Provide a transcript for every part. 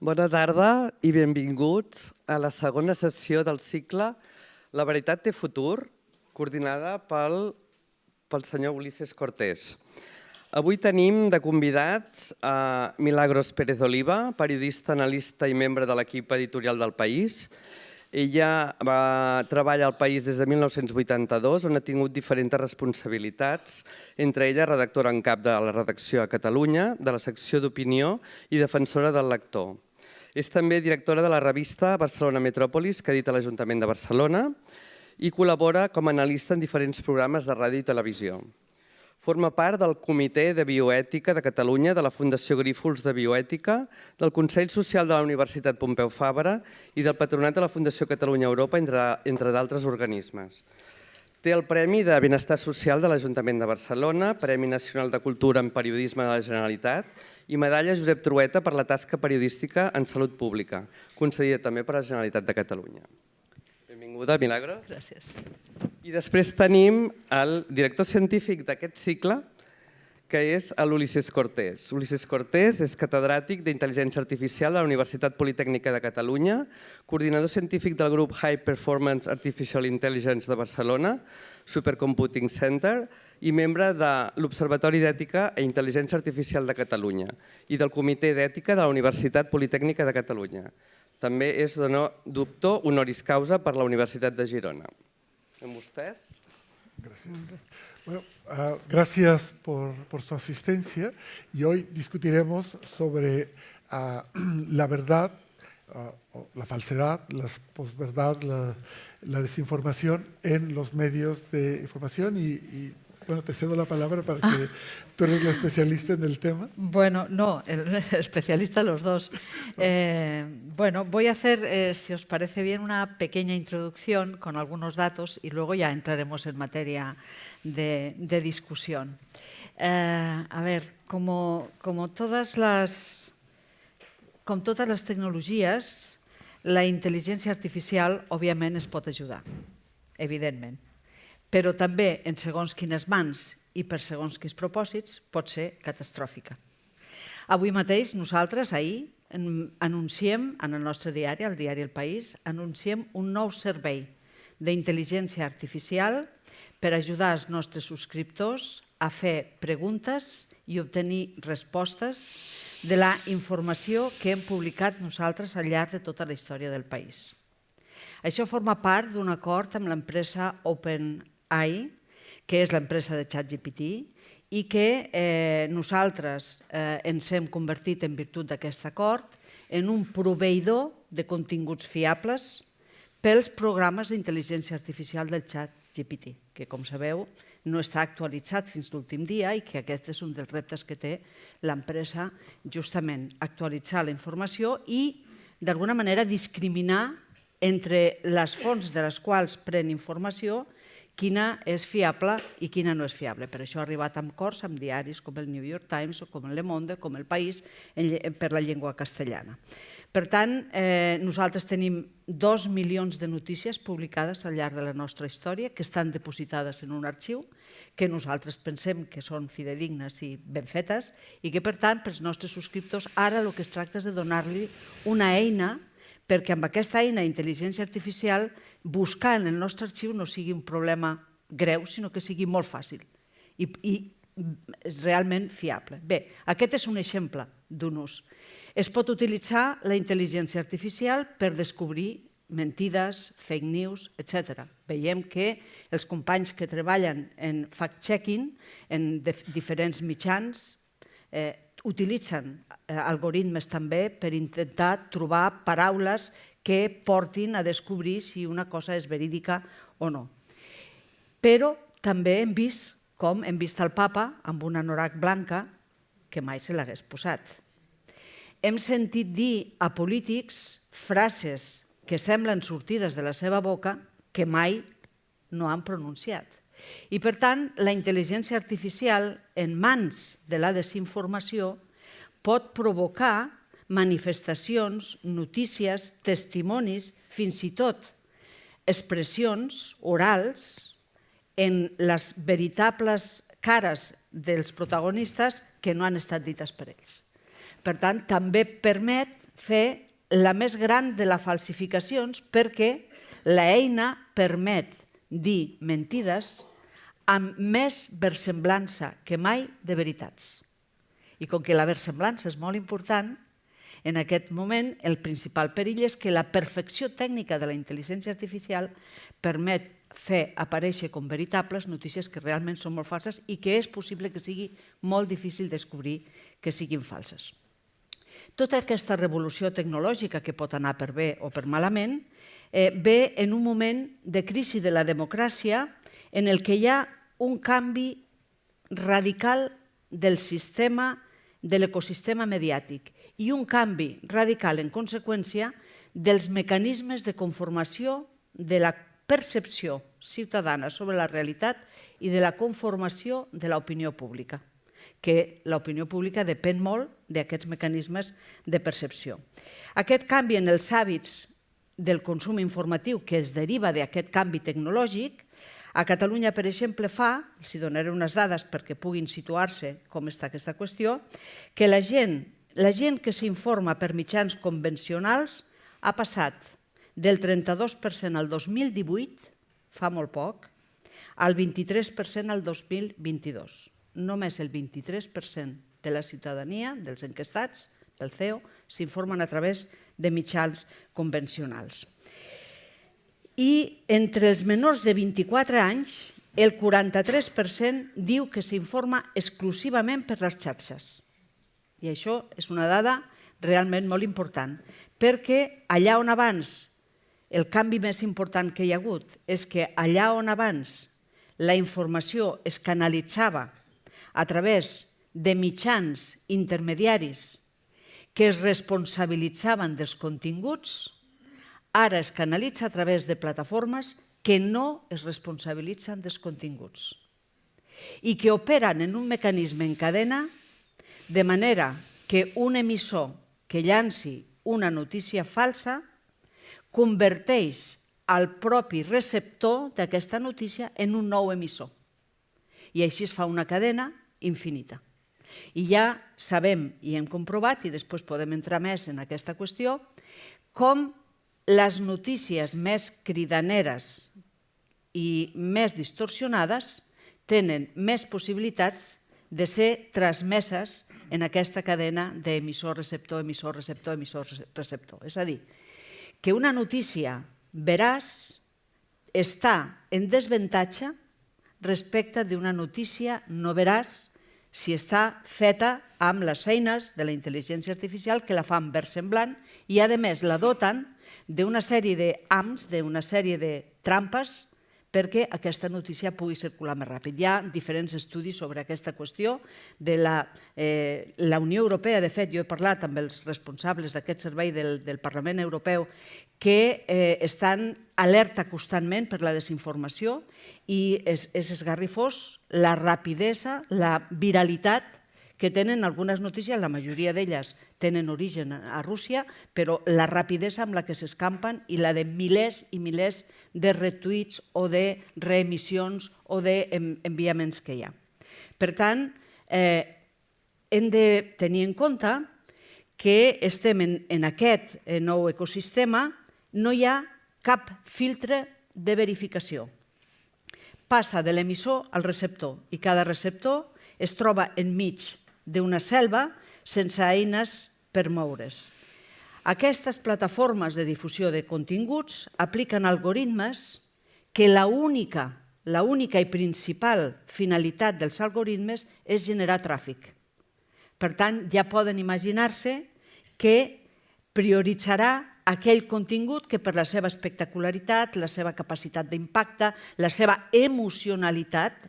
Bona tarda i benvinguts a la segona sessió del cicle La veritat té futur, coordinada pel senyor Ulises Cortés. Avui tenim de convidats a Milagros Pérez Oliva, periodista, analista i membre de l'equip editorial del País. Ella treballa al País des de 1982, on ha tingut diferents responsabilitats, entre elles redactora en cap de la redacció a Catalunya, de la secció d'opinió i defensora del lector. És també directora de la revista Barcelona Metròpolis, que edita l'Ajuntament de Barcelona, i col·labora com a analista en diferents programes de ràdio i televisió. Forma part del Comitè de Bioètica de Catalunya, de la Fundació Grífols de Bioètica, del Consell Social de la Universitat Pompeu Fabra i del Patronat de la Fundació Catalunya Europa, entre d'altres organismes. Té el Premi de Benestar Social de l'Ajuntament de Barcelona, Premi Nacional de Cultura en Periodisme de la Generalitat i Medalla Josep Trueta per la tasca periodística en salut pública, concedida també per la Generalitat de Catalunya. Benvinguda, Milagros. Gràcies. I després tenim el director científic d'aquest cicle, que és l'Ulises Cortés. Ulises Cortés és catedràtic d'Intel·ligència Artificial de la Universitat Politècnica de Catalunya, coordinador científic del grup High Performance Artificial Intelligence de Barcelona, Supercomputing Center, i membre de l'Observatori d'Ètica i Intel·ligència Artificial de Catalunya i del Comitè d'Ètica de la Universitat Politècnica de Catalunya. També és doctor honoris causa per la Universitat de Girona. ¿Amb ustedes? Gracias. Bueno, gracias por su asistencia y hoy discutiremos sobre la verdad, la falsedad, la posverdad, la desinformación en los medios de información y bueno, te cedo la palabra para que tú eres la especialista en el tema. Bueno, no, el especialista los dos. Bueno, voy a hacer, si os parece bien, una pequeña introducción con algunos datos y luego ya entraremos en materia de discusión. A ver, como todas las tecnologies, la intel·ligència artificial, òbviament, es pot ajudar, evidentment. Però també, en segons quines mans i per segons quins propòsits, pot ser catastròfica. Avui mateix, nosaltres, ahir, anunciem, en el nostre diari, el diari El País, anunciem un nou servei d'intel·ligència artificial per ajudar els nostres subscriptors a fer preguntes i obtenir respostes de la informació que hem publicat nosaltres al llarg de tota la història del país. Això forma part d'un acord amb l'empresa OpenAI, que és l'empresa de ChatGPT, i que nosaltres ens hem convertit, en virtut d'aquest acord, en un proveïdor de continguts fiables pels programes d'intel·ligència artificial del ChatGPT, que, com sabeu, no està actualitzat fins l'últim dia i que aquest és un dels reptes que té l'empresa, justament, actualitzar la informació i, d'alguna manera, discriminar entre les fonts de les quals pren informació quina és fiable i quina no és fiable. Per això ha arribat a acords amb diaris com el New York Times o com el Le Monde, com el País, per la llengua castellana. Per tant, nosaltres tenim 2 milions de notícies publicades al llarg de la nostra història que estan depositades en un arxiu que nosaltres pensem que són fidedignes i ben fetes i que, per tant, pels nostres subscriptors, ara el que es tracta és de donar-li una eina perquè amb aquesta eina d'intel·ligència artificial buscar en el nostre arxiu no sigui un problema greu, sinó que sigui molt fàcil i realment fiable. Bé, aquest és un exemple d'un ús. Es pot utilitzar la intel·ligència artificial per descobrir mentides, fake news, etc. Veiem que els companys que treballen en fact-checking en diferents mitjans utilitzen algoritmes també per intentar trobar paraules que portin a descobrir si una cosa és verídica o no. Però també hem vist com hem vist el papa amb una anorac blanca que mai se l'hagués posat. Hem sentit dir a polítics frases que semblen sortides de la seva boca que mai no han pronunciat. I, per tant, la intel·ligència artificial en mans de la desinformació pot provocar manifestacions, notícies, testimonis, fins i tot expressions orals en les veritables cares dels protagonistes que no han estat dites per ells. Per tant, també permet fer la més gran de les falsificacions perquè l'eina permet dir mentides amb més versemblança que mai de veritats. I com que la versemblança és molt important, en aquest moment el principal perill és que la perfecció tècnica de la intel·ligència artificial permet fer aparèixer com veritables notícies que realment són molt falses i que és possible que sigui molt difícil descobrir que siguin falses. Tota aquesta revolució tecnològica, que pot anar per bé o per malament, ve en un moment de crisi de la democràcia en el que hi ha un canvi radical del sistema, de l'ecosistema mediàtic i un canvi radical, en conseqüència, dels mecanismes de conformació de la percepció ciutadana sobre la realitat i de la conformació de l'opinió pública, que l'opinió pública depèn molt d'aquests mecanismes de percepció. Aquest canvi en els hàbits del consum informatiu que es deriva d'aquest canvi tecnològic, a Catalunya, per exemple, els donaré unes dades perquè puguin situar-se com està aquesta qüestió, que la gent que s'informa per mitjans convencionals ha passat del 32% al 2018, fa molt poc, al 23% al 2022. Només el 23% de la ciutadania, dels enquestats, del CEO, s'informen a través de mitjans convencionals. I entre els menors de 24 anys, el 43% diu que s'informa exclusivament per les xarxes. I això és una dada realment molt important, perquè allà on abans el canvi més important que hi ha hagut és que allà on abans la informació es canalitzava a través de mitjans intermediaris que es responsabilitzaven dels continguts, ara es canalitza a través de plataformes que no es responsabilitzen dels continguts i que operen en un mecanisme en cadena de manera que un emissor que llanci una notícia falsa converteix el propi receptor d'aquesta notícia en un nou emissor. I així es fa una cadena infinita. I ja sabem i hem comprovat, i després podem entrar més en aquesta qüestió, com les notícies més cridaneres i més distorsionades tenen més possibilitats de ser transmeses en aquesta cadena d'emissor-receptor, emissor-receptor, emissor-receptor. És a dir, que una notícia veraç està en desavantatge respecte d'una notícia no veraç si està feta amb les eines de la intel·ligència artificial que la fan versemblant i, a més, la doten d'una sèrie d'ams, d'una sèrie de trampes perquè aquesta notícia pugui circular més ràpid. Hi ha diferents estudis sobre aquesta qüestió. De la Unió Europea, de fet, jo he parlat amb els responsables d'aquest servei del Parlament Europeu que estan alerta constantment per la desinformació i és esgarrifós la rapidesa, la viralitat que tenen algunes notícies, la majoria d'elles tenen origen a Rússia, però la rapidesa amb la que s'escampen i la de milers i milers de retuits o de reemissions o d'enviaments que hi ha. Per tant, hem de tenir en compte que estem en aquest nou ecosistema, no hi ha cap filtre de verificació. Passa de l'emissor al receptor i cada receptor es troba enmig d'una selva sense eines per moure's. Aquestes plataformes de difusió de continguts apliquen algoritmes que l'única i principal finalitat dels algoritmes és generar tràfic. Per tant, ja poden imaginar-se que prioritzarà aquell contingut que per la seva espectacularitat, la seva capacitat d'impacte, la seva emocionalitat,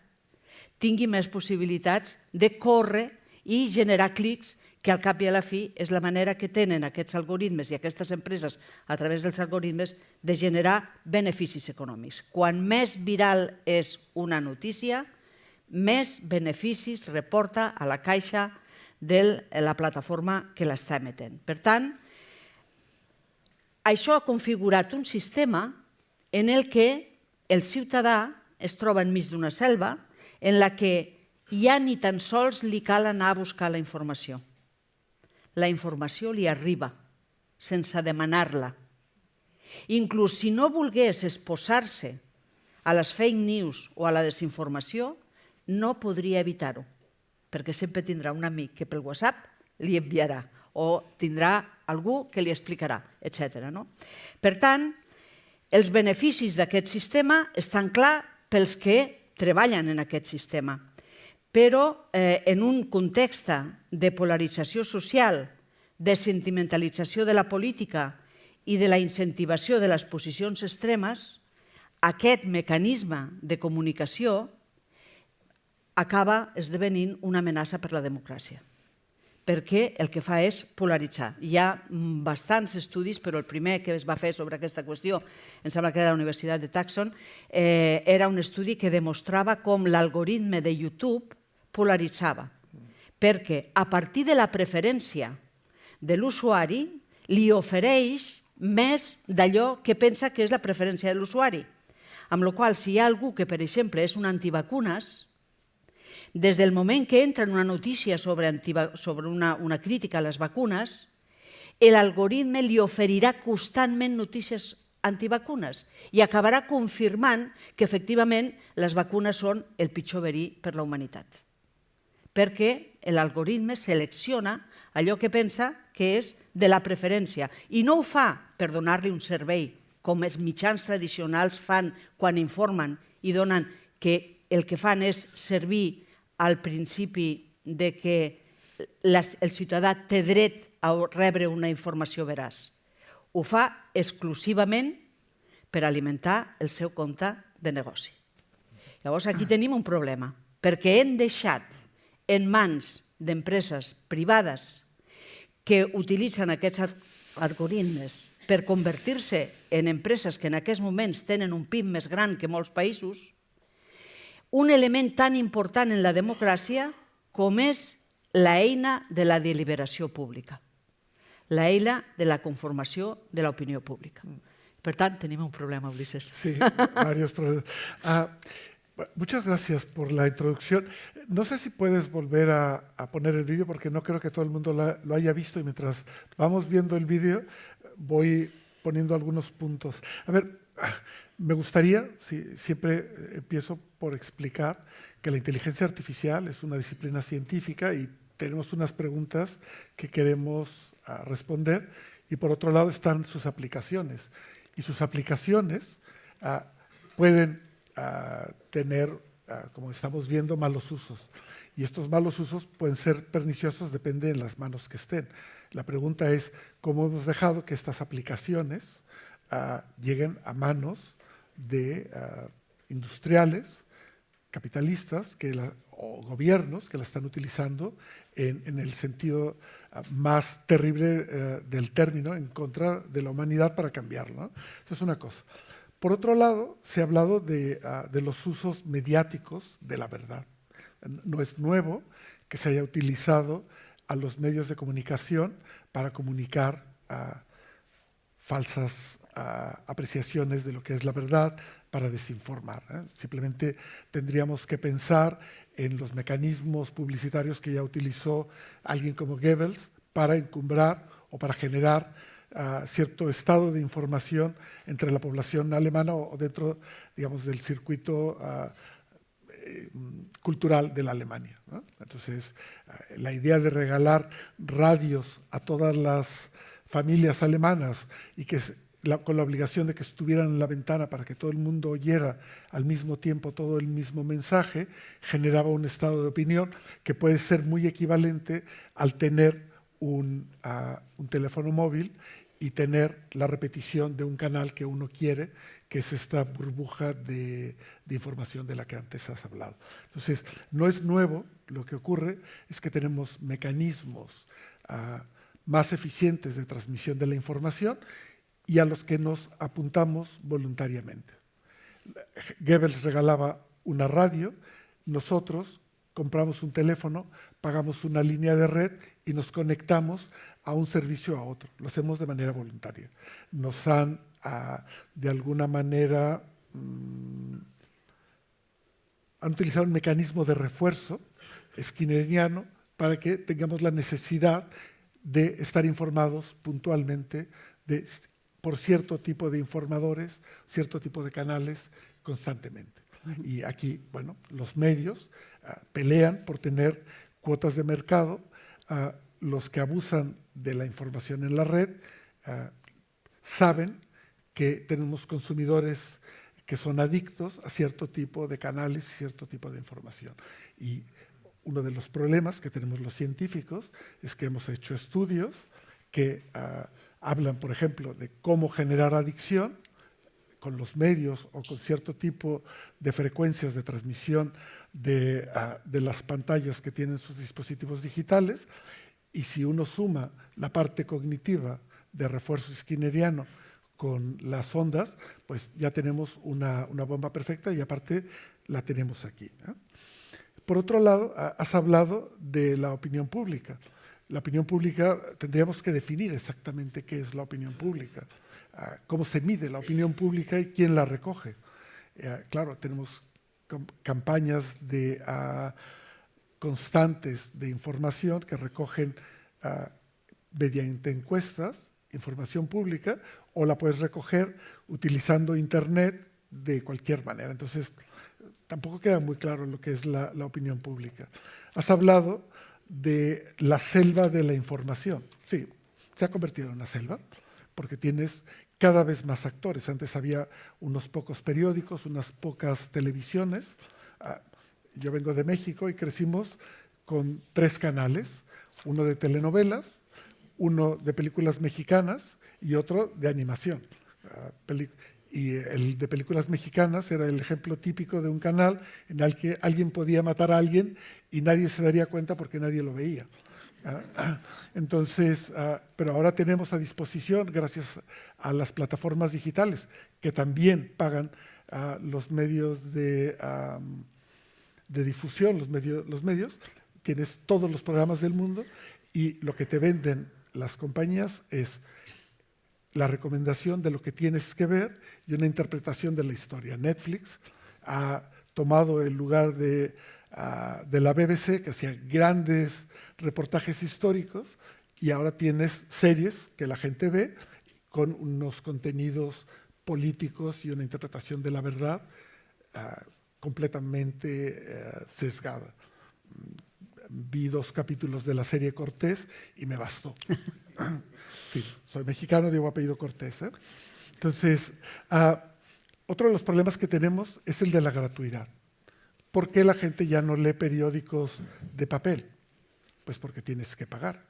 tingui més possibilitats de córrer i generar clics, que al cap i a la fi és la manera que tenen aquests algoritmes i aquestes empreses a través dels algoritmes de generar beneficis econòmics. Quan més viral és una notícia, més beneficis reporta a la caixa de la plataforma que l'està emetent. Per tant, això ha configurat un sistema en el que el ciutadà es troba enmig d'una selva en la que ja ni tan sols li cal anar a buscar la informació. la informació li arriba, sense demanar-la. Inclús si no volgués exposar-se a les fake news o a la desinformació, no podria evitar-ho, perquè sempre tindrà un amic que pel WhatsApp li enviarà o tindrà algú que li explicarà, etc. Per tant, els beneficis d'aquest sistema estan clar pels que treballen en aquest sistema, però en un context de polarització social, de sentimentalització de la política i de la incentivació de les posicions extremes, aquest mecanisme de comunicació acaba esdevenint una amenaça per la democràcia, perquè el que fa és polaritzar. Hi ha bastants estudis, però el primer que es va fer sobre aquesta qüestió, em sembla que era la Universitat de Tucson, era un estudi que demostrava com l'algoritme de YouTube polaritzava, perquè a partir de la preferència de l'usuari li ofereix més d'allò que pensa que és la preferència de l'usuari. Amb la qual cosa, si hi ha algú que, per exemple, és un antivacunes, des del moment que entra en una notícia sobre una crítica a les vacunes, l'algoritme li oferirà constantment notícies antivacunes i acabarà confirmant que, efectivament, les vacunes són el pitjor verí per la humanitat. Perquè l'algoritme selecciona allò que pensa que és de la preferència i no ho fa per donar-li un servei, com els mitjans tradicionals fan quan informen i donen que el que fan és servir al principi de que el ciutadà té dret a rebre una informació veraç. Ho fa exclusivament per alimentar el seu compte de negoci. Llavors, aquí tenim un problema, perquè hem deixat en mans d'empreses privades que utilitzen aquests algoritmes per convertir-se en empreses que en aquests moments tenen un PIB més gran que molts països, un element tan important en la democràcia com és l'eina de la deliberació pública, l'eina de la conformació de l'opinió pública. Per tant, tenim un problema, Ulises. Sí, varios problemas. Muchas gracias por la introducción. No sé si puedes volver a poner el vídeo porque no creo que todo el mundo lo haya visto y mientras vamos viendo el vídeo voy poniendo algunos puntos. A ver, me gustaría, siempre empiezo por explicar que la inteligencia artificial es una disciplina científica y tenemos unas preguntas que queremos responder y por otro lado están sus aplicaciones. Y sus aplicaciones pueden tener, como estamos viendo, malos usos. Y estos malos usos pueden ser perniciosos, depende de las manos que estén. La pregunta es, ¿cómo hemos dejado que estas aplicaciones lleguen a manos de industriales, capitalistas o gobiernos que la están utilizando en el sentido más terrible del término, en contra de la humanidad para cambiarlo? Esto es una cosa. Por otro lado, se ha hablado de los usos mediáticos de la verdad. No es nuevo que se haya utilizado a los medios de comunicación para comunicar falsas apreciaciones de lo que es la verdad, para desinformar. Simplemente tendríamos que pensar en los mecanismos publicitarios que ya utilizó alguien como Goebbels para encumbrar o para generar cierto estado de información entre la población alemana o dentro, digamos, del circuito cultural de la Alemania, ¿no? Entonces, la idea de regalar radios a todas las familias alemanas y que con la obligación de que estuvieran en la ventana para que todo el mundo oyera al mismo tiempo todo el mismo mensaje, generaba un estado de opinión que puede ser muy equivalente al tener un teléfono móvil y tener la repetición de un canal que uno quiere, que es esta burbuja de información de la que antes has hablado. Entonces, no es nuevo, lo que ocurre es que tenemos mecanismos más eficientes de transmisión de la información y a los que nos apuntamos voluntariamente. Goebbels regalaba una radio, nosotros compramos un teléfono, pagamos una línea de red y nos conectamos a un servicio a otro. Lo hacemos de manera voluntaria. Nos han, de alguna manera, han utilizado un mecanismo de refuerzo skinneriano para que tengamos la necesidad de estar informados puntualmente por cierto tipo de informadores, cierto tipo de canales constantemente. Y aquí, bueno, los medios pelean por tener cuotas de mercado. Los que abusan de la información en la red saben que tenemos consumidores que son adictos a cierto tipo de canales y cierto tipo de información. Y uno de los problemas que tenemos los científicos es que hemos hecho estudios que hablan, por ejemplo, de cómo generar adicción con los medios o con cierto tipo de frecuencias de transmisión de las pantallas que tienen sus dispositivos digitales, y si uno suma la parte cognitiva de refuerzo skinneriano con las ondas, pues ya tenemos una bomba perfecta y aparte la tenemos aquí, ¿eh? Por otro lado, has hablado de la opinión pública. La opinión pública, tendríamos que definir exactamente qué es la opinión pública, cómo se mide la opinión pública y quién la recoge. Claro, tenemos campañas constantes de información que recogen mediante encuestas, información pública, o la puedes recoger utilizando Internet de cualquier manera. Entonces, tampoco queda muy claro lo que es la opinión pública. Has hablado de la selva de la información. Sí, se ha convertido en una selva porque tienes cada vez más actores. Antes había unos pocos periódicos, unas pocas televisiones. Yo vengo de México y crecimos con 3 canales, uno de telenovelas, uno de películas mexicanas y otro de animación. Y el de películas mexicanas era el ejemplo típico de un canal en el que alguien podía matar a alguien y nadie se daría cuenta porque nadie lo veía. Entonces, pero ahora tenemos a disposición, gracias a las plataformas digitales, que también pagan los medios de difusión, los medios, tienes todos los programas del mundo y lo que te venden las compañías es la recomendación de lo que tienes que ver y una interpretación de la historia. Netflix ha tomado el lugar de la BBC, que hacía grandes reportajes históricos, y ahora tienes series que la gente ve con unos contenidos políticos y una interpretación de la verdad completamente sesgada. Vi 2 capítulos de la serie Cortés y me bastó. En fin, soy mexicano, llevo apellido Cortés, ¿eh? Entonces, otro de los problemas que tenemos es el de la gratuidad. ¿Por qué la gente ya no lee periódicos de papel? Pues porque tienes que pagar.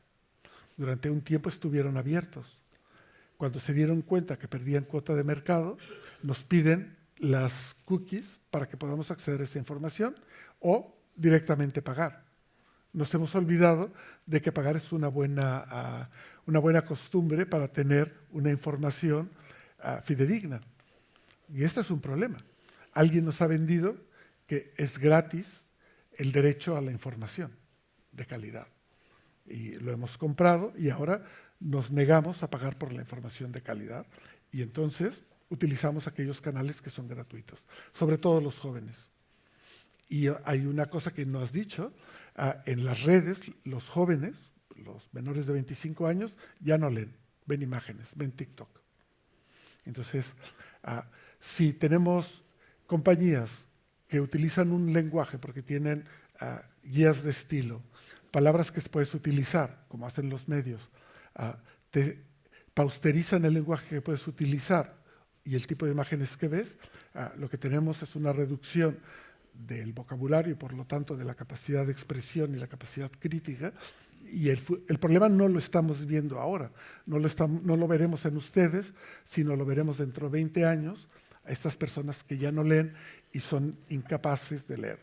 Durante un tiempo estuvieron abiertos. Cuando se dieron cuenta que perdían cuota de mercado, nos piden las cookies para que podamos acceder a esa información o directamente pagar. Nos hemos olvidado de que pagar es una buena costumbre para tener una información fidedigna. Y este es un problema. Alguien nos ha vendido que es gratis el derecho a la información de calidad. Y lo hemos comprado y ahora nos negamos a pagar por la información de calidad. Y entonces utilizamos aquellos canales que son gratuitos, sobre todo los jóvenes. Y hay una cosa que no has dicho, en las redes los jóvenes, los menores de 25 años, ya no leen, ven imágenes, ven TikTok. Entonces, si tenemos compañías que utilizan un lenguaje porque tienen guías de estilo, palabras que puedes utilizar, como hacen los medios, te pausterizan el lenguaje que puedes utilizar y el tipo de imágenes que ves, lo que tenemos es una reducción del vocabulario y por lo tanto de la capacidad de expresión y la capacidad crítica, y el problema no lo estamos viendo ahora, no lo veremos en ustedes, sino lo veremos dentro de 20 años, a estas personas que ya no leen y son incapaces de leer.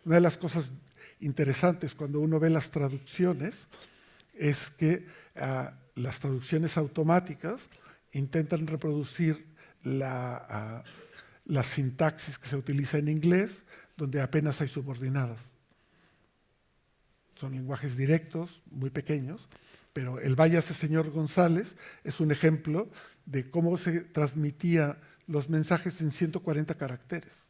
Una de las cosas interesantes cuando uno ve las traducciones es que las traducciones automáticas intentan reproducir la sintaxis que se utiliza en inglés, donde apenas hay subordinadas. Son lenguajes directos, muy pequeños, pero el váyase señor González es un ejemplo de cómo se transmitían los mensajes en 140 caracteres.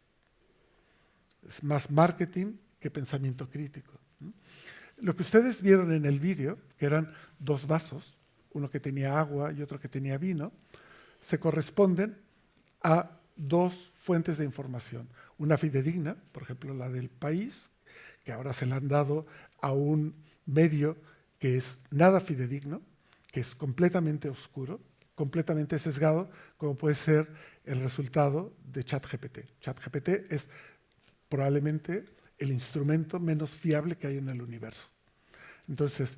Es más marketing que pensamiento crítico. Lo que ustedes vieron en el vídeo, que eran 2 vasos, uno que tenía agua y otro que tenía vino, se corresponden a 2 fuentes de información. Una fidedigna, por ejemplo, la del País, que ahora se la han dado a un medio que es nada fidedigno, que es completamente oscuro, completamente sesgado, como puede ser el resultado de ChatGPT. ChatGPT es probablemente el instrumento menos fiable que hay en el universo. Entonces,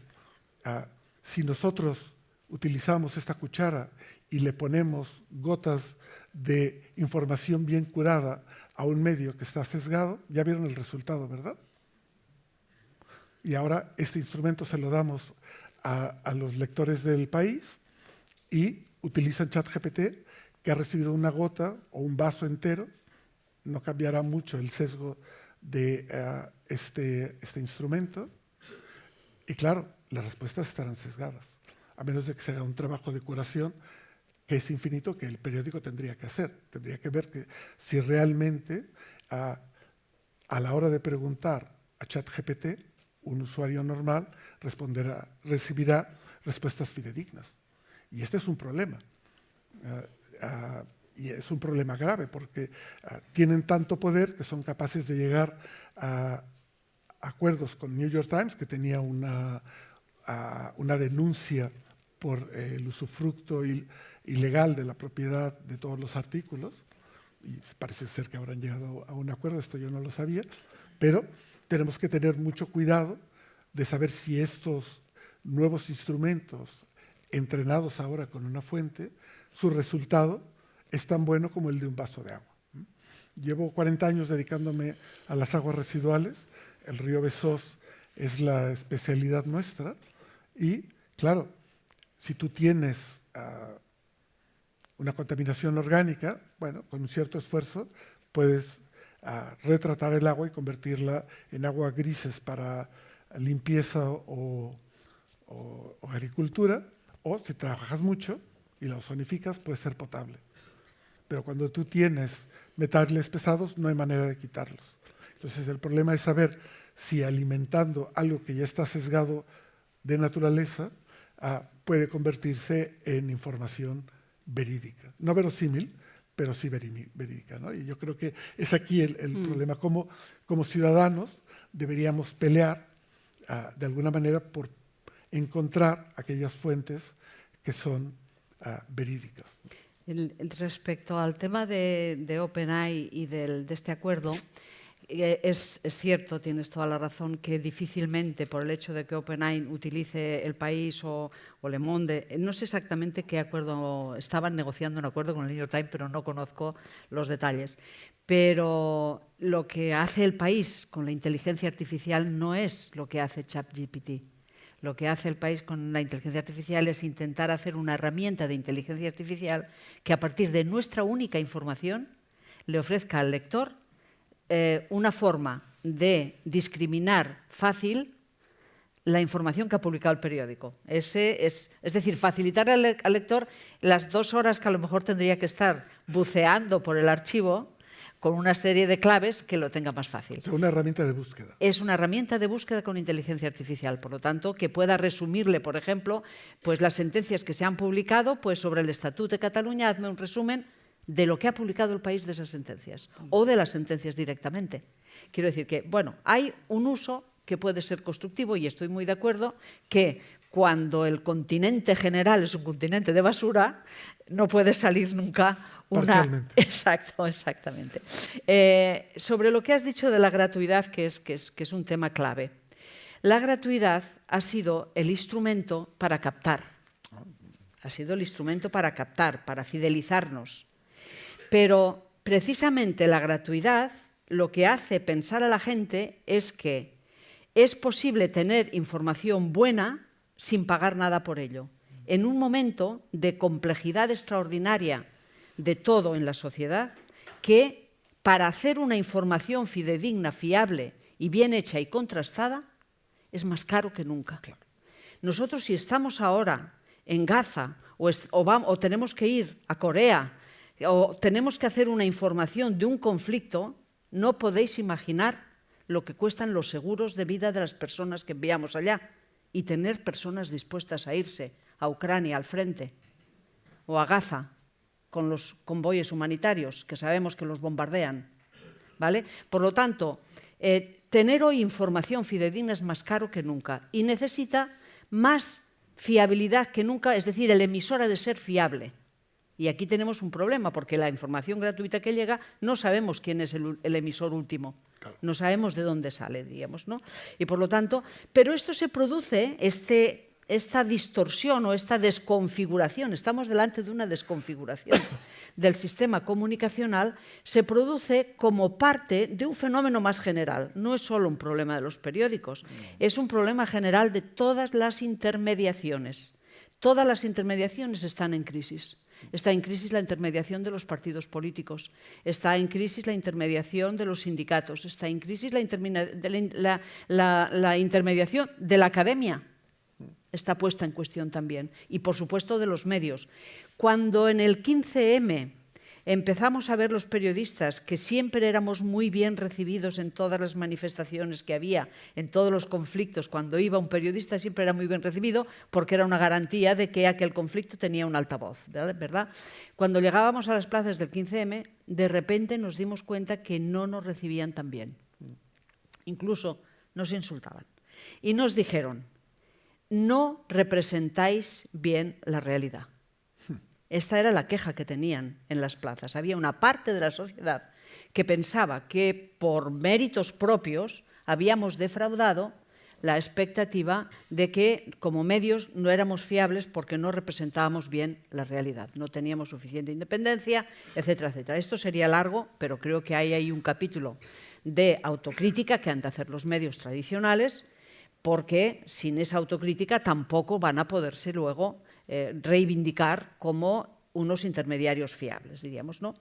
si nosotros utilizamos esta cuchara y le ponemos gotas de información bien curada a un medio que está sesgado, ya vieron el resultado, ¿verdad? Y ahora este instrumento se lo damos a los lectores del País y utilizan ChatGPT, que ha recibido una gota o un vaso entero. No cambiará mucho el sesgo de este instrumento. Y claro, las respuestas estarán sesgadas, a menos de que se haga un trabajo de curación que es infinito, que el periódico tendría que hacer. Tendría que ver que si realmente a la hora de preguntar a ChatGPT, un usuario normal recibirá respuestas fidedignas. Y este es un problema. Y es un problema grave porque tienen tanto poder que son capaces de llegar a acuerdos con New York Times, que tenía una denuncia por el usufructo ilegal de la propiedad de todos los artículos, y parece ser que habrán llegado a un acuerdo, esto yo no lo sabía, pero tenemos que tener mucho cuidado de saber si estos nuevos instrumentos entrenados ahora con una fuente, su resultado es tan bueno como el de un vaso de agua. Llevo 40 años dedicándome a las aguas residuales, el río Besós es la especialidad nuestra y, claro, si tú tienes una contaminación orgánica, bueno, con un cierto esfuerzo puedes retratar el agua y convertirla en agua grises para limpieza o agricultura, o si trabajas mucho y la ozonificas, puede ser potable. Pero cuando tú tienes metales pesados, no hay manera de quitarlos. Entonces, el problema es saber si alimentando algo que ya está sesgado de naturaleza puede convertirse en información verídica. No verosímil, pero sí verídica, ¿no? Y yo creo que es aquí el problema. Como ciudadanos deberíamos pelear de alguna manera por encontrar aquellas fuentes que son verídicas. Respecto al tema de OpenAI y de este acuerdo, es cierto, tienes toda la razón, que difícilmente por el hecho de que OpenAI utilice El País o Le Monde, no sé exactamente qué acuerdo, estaban negociando un acuerdo con el New York Times, pero no conozco los detalles. Pero lo que hace El País con la inteligencia artificial no es lo que hace ChatGPT. Lo que hace El País con la inteligencia artificial es intentar hacer una herramienta de inteligencia artificial que a partir de nuestra única información le ofrezca al lector una forma de discriminar fácil la información que ha publicado el periódico. Es decir, facilitar al lector las 2 horas que a lo mejor tendría que estar buceando por el archivo con una serie de claves que lo tenga más fácil. Es una herramienta de búsqueda. Es una herramienta de búsqueda con inteligencia artificial, por lo tanto, que pueda resumirle, por ejemplo, pues las sentencias que se han publicado pues sobre el Estatut de Cataluña, hazme un resumen de lo que ha publicado El País de esas sentencias, o de las sentencias directamente. Quiero decir que, bueno, hay un uso que puede ser constructivo y estoy muy de acuerdo que cuando el continente general es un continente de basura, no puede salir nunca una... Parcialmente. Exacto, exactamente. Sobre lo que has dicho de la gratuidad, que es un tema clave. La gratuidad ha sido el instrumento para captar. Ha sido el instrumento para captar, para fidelizarnos. Pero precisamente la gratuidad lo que hace pensar a la gente es que es posible tener información buena sin pagar nada por ello. En un momento de complejidad extraordinaria de todo en la sociedad, que para hacer una información fidedigna, fiable y bien hecha y contrastada, es más caro que nunca. Nosotros, si estamos ahora en Gaza o tenemos que ir a Corea o tenemos que hacer una información de un conflicto, no podéis imaginar lo que cuestan los seguros de vida de las personas que enviamos allá y tener personas dispuestas a irse a Ucrania al frente o a Gaza con los convoyes humanitarios que sabemos que los bombardean, ¿vale? Por lo tanto, tener hoy información fidedigna es más caro que nunca y necesita más fiabilidad que nunca, es decir, el emisor ha de ser fiable. Y aquí tenemos un problema, porque la información gratuita que llega no sabemos quién es el emisor último, claro. No sabemos de dónde sale, diríamos, ¿no? Y por lo tanto, pero esto se produce, esta distorsión o esta desconfiguración, estamos delante de una desconfiguración del sistema comunicacional, se produce como parte de un fenómeno más general. No es solo un problema de los periódicos, es un problema general de todas las intermediaciones. Todas las intermediaciones están en crisis. Está en crisis la intermediación de los partidos políticos, está en crisis la intermediación de los sindicatos, está en crisis la intermediación de la academia. Está puesta en cuestión también. Y, por supuesto, de los medios. Cuando en el 15M empezamos a ver los periodistas que siempre éramos muy bien recibidos en todas las manifestaciones que había, en todos los conflictos, cuando iba un periodista siempre era muy bien recibido porque era una garantía de que aquel conflicto tenía un altavoz, ¿verdad? Cuando llegábamos a las plazas del 15M, de repente nos dimos cuenta que no nos recibían tan bien. Incluso nos insultaban. Y nos dijeron: no representáis bien la realidad. Esta era la queja que tenían en las plazas. Había una parte de la sociedad que pensaba que por méritos propios habíamos defraudado la expectativa de que como medios no éramos fiables porque no representábamos bien la realidad, no teníamos suficiente independencia, etcétera, etcétera. Esto sería largo, pero creo que hay ahí un capítulo de autocrítica que han de hacer los medios tradicionales, porque sin esa autocrítica tampoco van a poderse luego reivindicar como unos intermediarios fiables, diríamos, ¿no?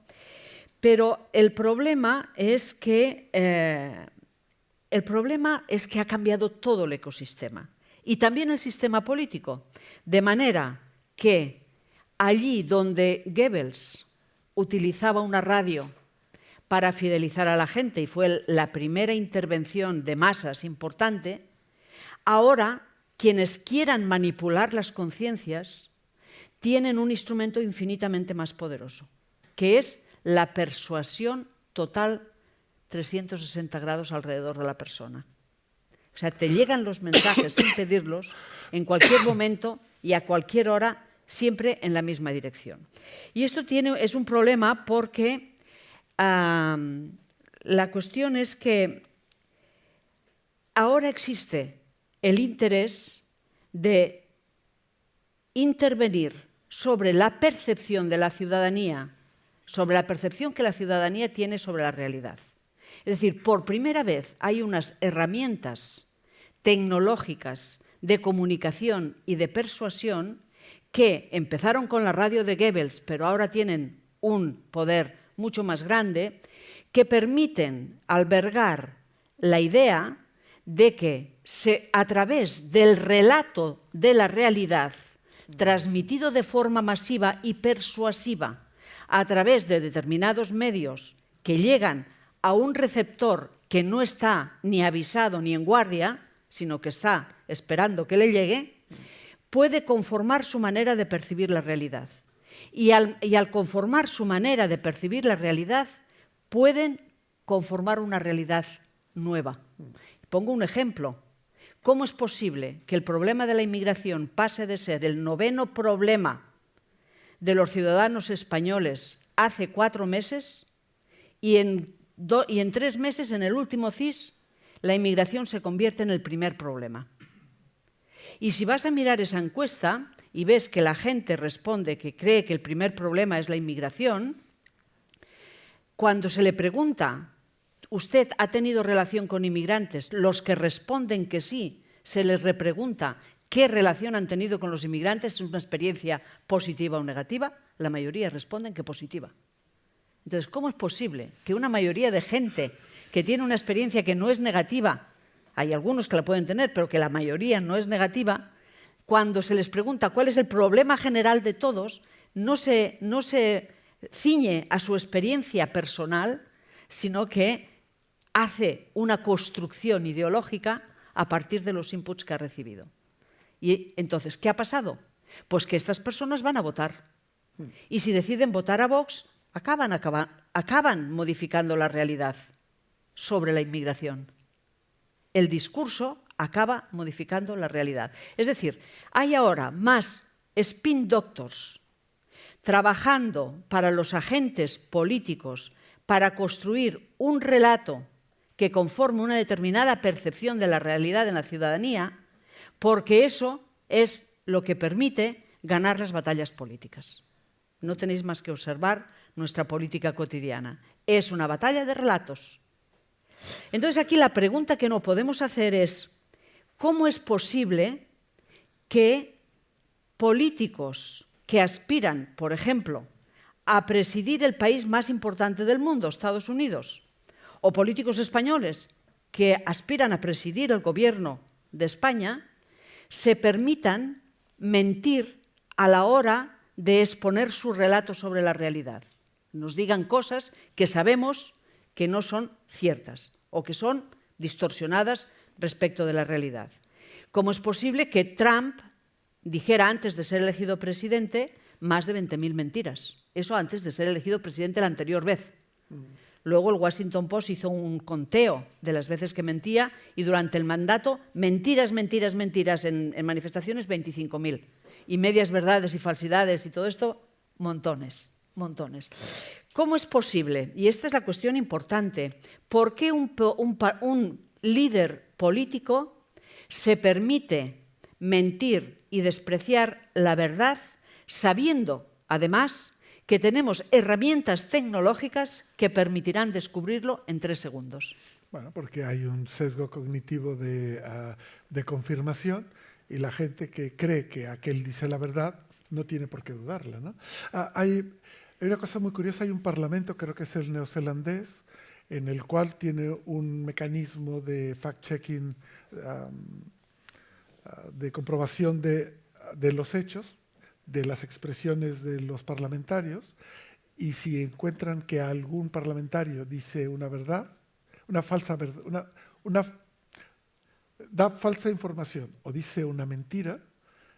Pero el problema es que ha cambiado todo el ecosistema y también el sistema político, de manera que allí donde Goebbels utilizaba una radio para fidelizar a la gente y fue la primera intervención de masas importante, ahora quienes quieran manipular las conciencias tienen un instrumento infinitamente más poderoso, que es la persuasión total 360 grados alrededor de la persona. O sea, te llegan los mensajes sin pedirlos, en cualquier momento y a cualquier hora, siempre en la misma dirección. Y esto es un problema porque la cuestión es que ahora existe el interés de intervenir sobre la percepción de la ciudadanía, sobre la percepción que la ciudadanía tiene sobre la realidad. Es decir, por primera vez hay unas herramientas tecnológicas de comunicación y de persuasión que empezaron con la radio de Goebbels, pero ahora tienen un poder mucho más grande, que permiten albergar la idea de que a través del relato de la realidad, transmitido de forma masiva y persuasiva, a través de determinados medios que llegan a un receptor que no está ni avisado ni en guardia, sino que está esperando que le llegue, puede conformar su manera de percibir la realidad. Y al conformar su manera de percibir la realidad, pueden conformar una realidad nueva. Pongo un ejemplo. ¿Cómo es posible que el problema de la inmigración pase de ser el 9º problema de los ciudadanos españoles hace 4 meses y en 3 meses, en el último CIS, la inmigración se convierte en el primer problema? Y si vas a mirar esa encuesta y ves que la gente responde que cree que el primer problema es la inmigración, cuando se le pregunta, ¿usted ha tenido relación con inmigrantes? Los que responden que sí, se les repregunta qué relación han tenido con los inmigrantes, ¿es una experiencia positiva o negativa? La mayoría responden que positiva. Entonces, ¿cómo es posible que una mayoría de gente que tiene una experiencia que no es negativa, hay algunos que la pueden tener, pero que la mayoría no es negativa, cuando se les pregunta cuál es el problema general de todos, no se ciñe a su experiencia personal, sino que hace una construcción ideológica a partir de los inputs que ha recibido. Y entonces, ¿qué ha pasado? Pues que estas personas van a votar. Y si deciden votar a Vox, acaban modificando la realidad sobre la inmigración. El discurso acaba modificando la realidad. Es decir, hay ahora más spin doctors trabajando para los agentes políticos para construir un relato que conforme una determinada percepción de la realidad en la ciudadanía, porque eso es lo que permite ganar las batallas políticas. No tenéis más que observar nuestra política cotidiana. Es una batalla de relatos. Entonces aquí la pregunta que no podemos hacer es ¿cómo es posible que políticos que aspiran, por ejemplo, a presidir el país más importante del mundo, Estados Unidos, o políticos españoles que aspiran a presidir el gobierno de España, se permitan mentir a la hora de exponer su relato sobre la realidad? Nos digan cosas que sabemos que no son ciertas o que son distorsionadas respecto de la realidad. ¿Cómo es posible que Trump dijera antes de ser elegido presidente más de 20.000 mentiras? Eso antes de ser elegido presidente la anterior vez. Luego el Washington Post hizo un conteo de las veces que mentía y durante el mandato mentiras, mentiras, mentiras en manifestaciones 25.000. Y medias verdades y falsidades y todo esto, montones, montones. ¿Cómo es posible? Y esta es la cuestión importante. ¿Por qué un líder político se permite mentir y despreciar la verdad sabiendo, además, que tenemos herramientas tecnológicas que permitirán descubrirlo en 3 segundos? Bueno, porque hay un sesgo cognitivo de confirmación y la gente que cree que aquel dice la verdad no tiene por qué dudarla, ¿no? Hay una cosa muy curiosa, hay un parlamento, creo que es el neozelandés, en el cual tiene un mecanismo de fact-checking, de comprobación de los hechos, de las expresiones de los parlamentarios, y si encuentran que algún parlamentario dice una verdad, una falsa verdad, da falsa información o dice una mentira,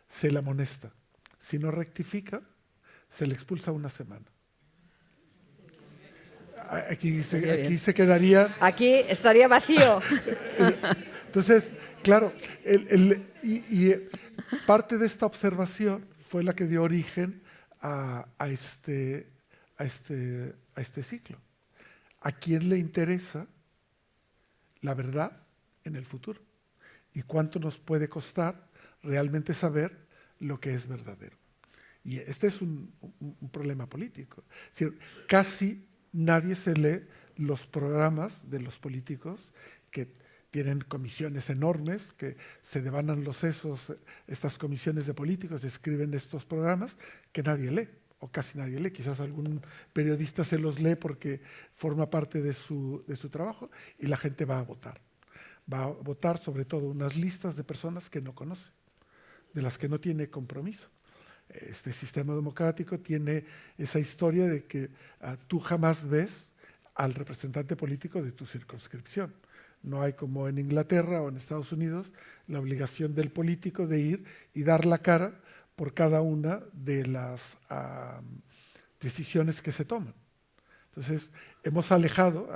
se le amonesta. Si no rectifica, se le expulsa 1 semana. Aquí se quedaría... Aquí estaría vacío. Entonces, claro, parte de esta observación fue la que dio origen a este ciclo. ¿A quién le interesa la verdad en el futuro? ¿Y cuánto nos puede costar realmente saber lo que es verdadero? Y este es un problema político. Es decir, casi nadie se lee los programas de los políticos que tienen comisiones enormes, que se devanan los sesos, estas comisiones de políticos escriben estos programas que nadie lee, o casi nadie lee. Quizás algún periodista se los lee porque forma parte de su trabajo y la gente va a votar. Va a votar sobre todo unas listas de personas que no conoce, de las que no tiene compromiso. Este sistema democrático tiene esa historia de que tú jamás ves al representante político de tu circunscripción. No hay como en Inglaterra o en Estados Unidos la obligación del político de ir y dar la cara por cada una de las decisiones que se toman. Entonces, hemos alejado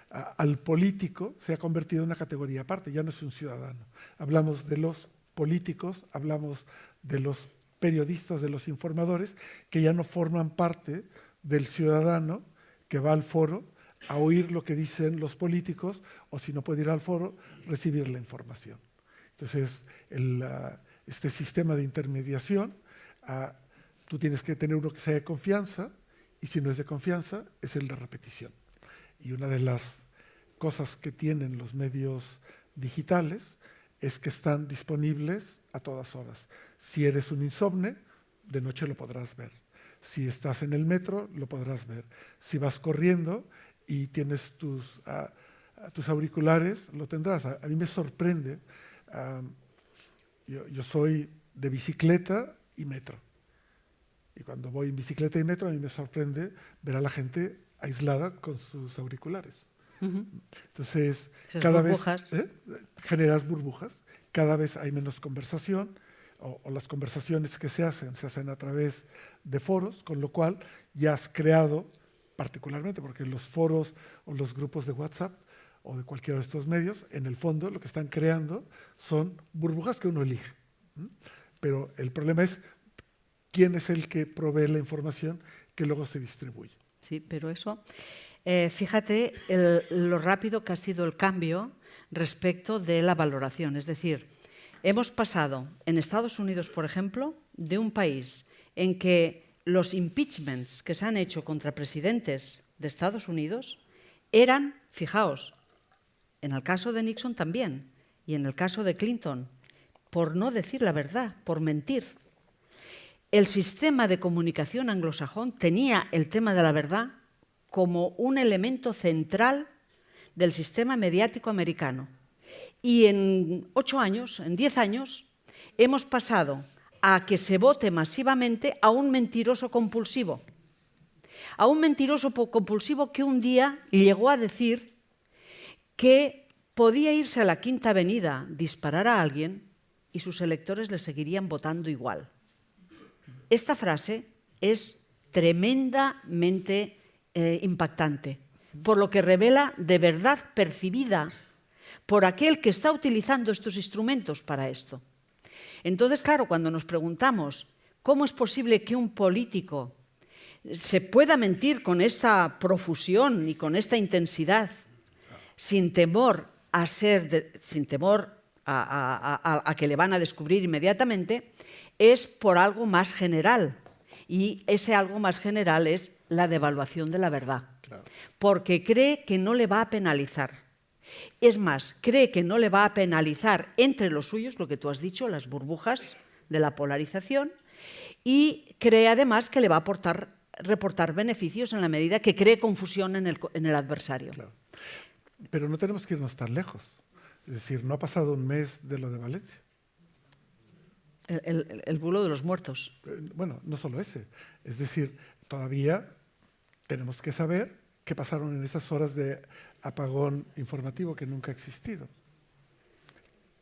al político, se ha convertido en una categoría aparte, ya no es un ciudadano. Hablamos de los políticos, hablamos de los periodistas, de los informadores, que ya no forman parte del ciudadano que va al foro a oír lo que dicen los políticos o, si no puede ir al foro, recibir la información. Entonces, este sistema de intermediación, tú tienes que tener uno que sea de confianza, y si no es de confianza, es el de repetición. Y una de las cosas que tienen los medios digitales es que están disponibles a todas horas. Si eres un insomne, de noche lo podrás ver. Si estás en el metro, lo podrás ver. Si vas corriendo y tienes tus auriculares, lo tendrás. A mí me sorprende. Yo soy de bicicleta y metro. Y cuando voy en bicicleta y metro, a mí me sorprende ver a la gente aislada con sus auriculares. Entonces, Esas cada burbujas. vez generas burbujas, cada vez hay menos conversación, o las conversaciones que se hacen a través de foros, con lo cual ya has creado, particularmente porque los foros o los grupos de WhatsApp o de cualquiera de estos medios, en el fondo lo que están creando son burbujas que uno elige. Pero el problema es quién es el que provee la información que luego se distribuye. Sí, pero eso, fíjate lo rápido que ha sido el cambio respecto de la valoración. Es decir, hemos pasado en Estados Unidos, por ejemplo, de un país en que los impeachments que se han hecho contra presidentes de Estados Unidos eran, fijaos, en el caso de Nixon también, y en el caso de Clinton, por no decir la verdad, por mentir. El sistema de comunicación anglosajón tenía el tema de la verdad como un elemento central del sistema mediático americano. Y en 8 años, en 10 años, hemos pasado a que se vote masivamente a un mentiroso compulsivo. A un mentiroso compulsivo que un día llegó a decir que podía irse a la Quinta Avenida, disparar a alguien y sus electores le seguirían votando igual. Esta frase es tremendamente impactante, por lo que revela de verdad percibida por aquel que está utilizando estos instrumentos para esto. Entonces, claro, cuando nos preguntamos cómo es posible que un político se pueda mentir con esta profusión y con esta intensidad sin temor a que le van a descubrir inmediatamente, es por algo más general. Y ese algo más general es la devaluación de la verdad. Claro. Porque cree que no le va a penalizar. Es más, cree que no le va a penalizar entre los suyos, lo que tú has dicho, las burbujas de la polarización, y cree además que le va a reportar beneficios en la medida que cree confusión en el adversario. Claro. Pero no tenemos que irnos tan lejos. Es decir, no ha pasado un mes de lo de Valencia. El bulo de los muertos. Bueno, no solo ese. Es decir, todavía tenemos que saber qué pasaron en esas horas de apagón informativo que nunca ha existido.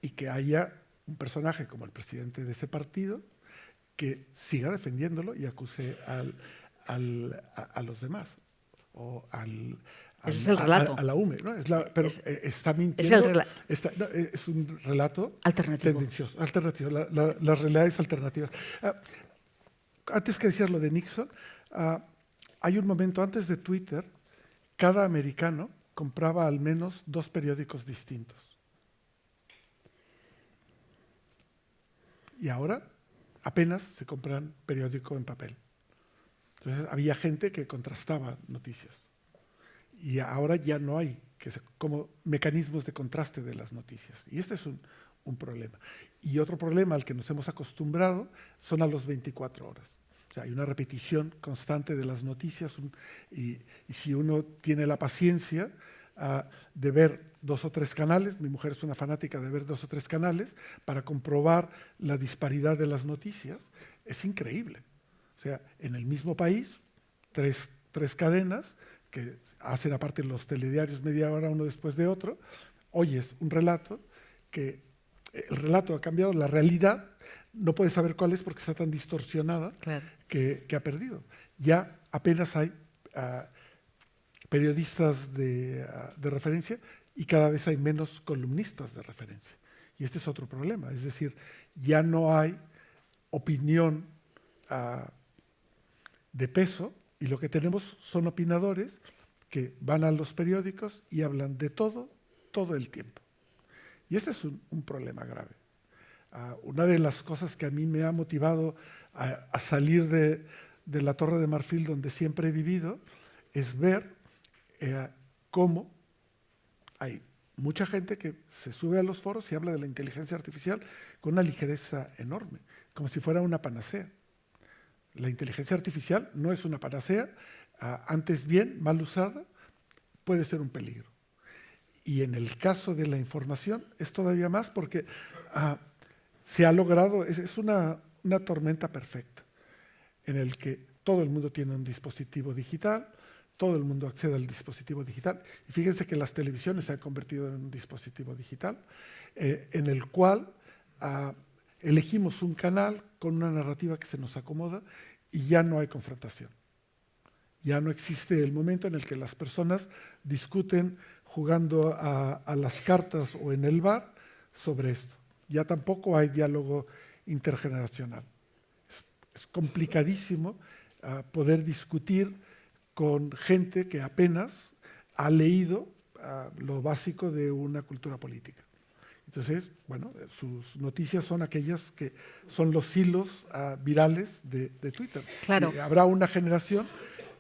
Y que haya un personaje como el presidente de ese partido que siga defendiéndolo y acuse a los demás. O ese es el relato. A la UME, ¿no? Pero está mintiendo. Es un relato alternativo. Tendencioso, alternativo, las realidades alternativas. Antes que decías lo de Nixon, hay un momento antes de Twitter, cada americano compraba al menos 2 periódicos distintos. Y ahora apenas se compran periódico en papel. Entonces había gente que contrastaba noticias. Y ahora ya no hay como mecanismos de contraste de las noticias. Y este es un problema. Y otro problema al que nos hemos acostumbrado son a los 24 horas. O sea, hay una repetición constante de las noticias y si uno tiene la paciencia de ver 2 o 3 canales, mi mujer es una fanática de ver 2 o 3 canales, para comprobar la disparidad de las noticias, es increíble. O sea, en el mismo país, tres cadenas que hacen aparte los telediarios media hora uno después de otro, oyes un relato que el relato ha cambiado, la realidad no puedes saber cuál es porque está tan distorsionada, claro, que ha perdido. Ya apenas hay periodistas de referencia y cada vez hay menos columnistas de referencia. Y este es otro problema, es decir, ya no hay opinión de peso y lo que tenemos son opinadores que van a los periódicos y hablan de todo el tiempo. Y este es un problema grave. Una de las cosas que a mí me ha motivado a salir de la Torre de Marfil, donde siempre he vivido, es ver cómo hay mucha gente que se sube a los foros y habla de la inteligencia artificial con una ligereza enorme, como si fuera una panacea. La inteligencia artificial no es una panacea, antes bien, mal usada, puede ser un peligro. Y en el caso de la información es todavía más porque se ha logrado, es una tormenta perfecta, en el que todo el mundo tiene un dispositivo digital, todo el mundo accede al dispositivo digital. Y fíjense que las televisiones se han convertido en un dispositivo digital en el cual elegimos un canal con una narrativa que se nos acomoda y ya no hay confrontación. Ya no existe el momento en el que las personas discuten jugando a las cartas o en el bar sobre esto. Ya tampoco hay diálogo intergeneracional. Es complicadísimo poder discutir con gente que apenas ha leído lo básico de una cultura política. Entonces, bueno, sus noticias son aquellas que son los hilos virales de Twitter. Claro. Y habrá una generación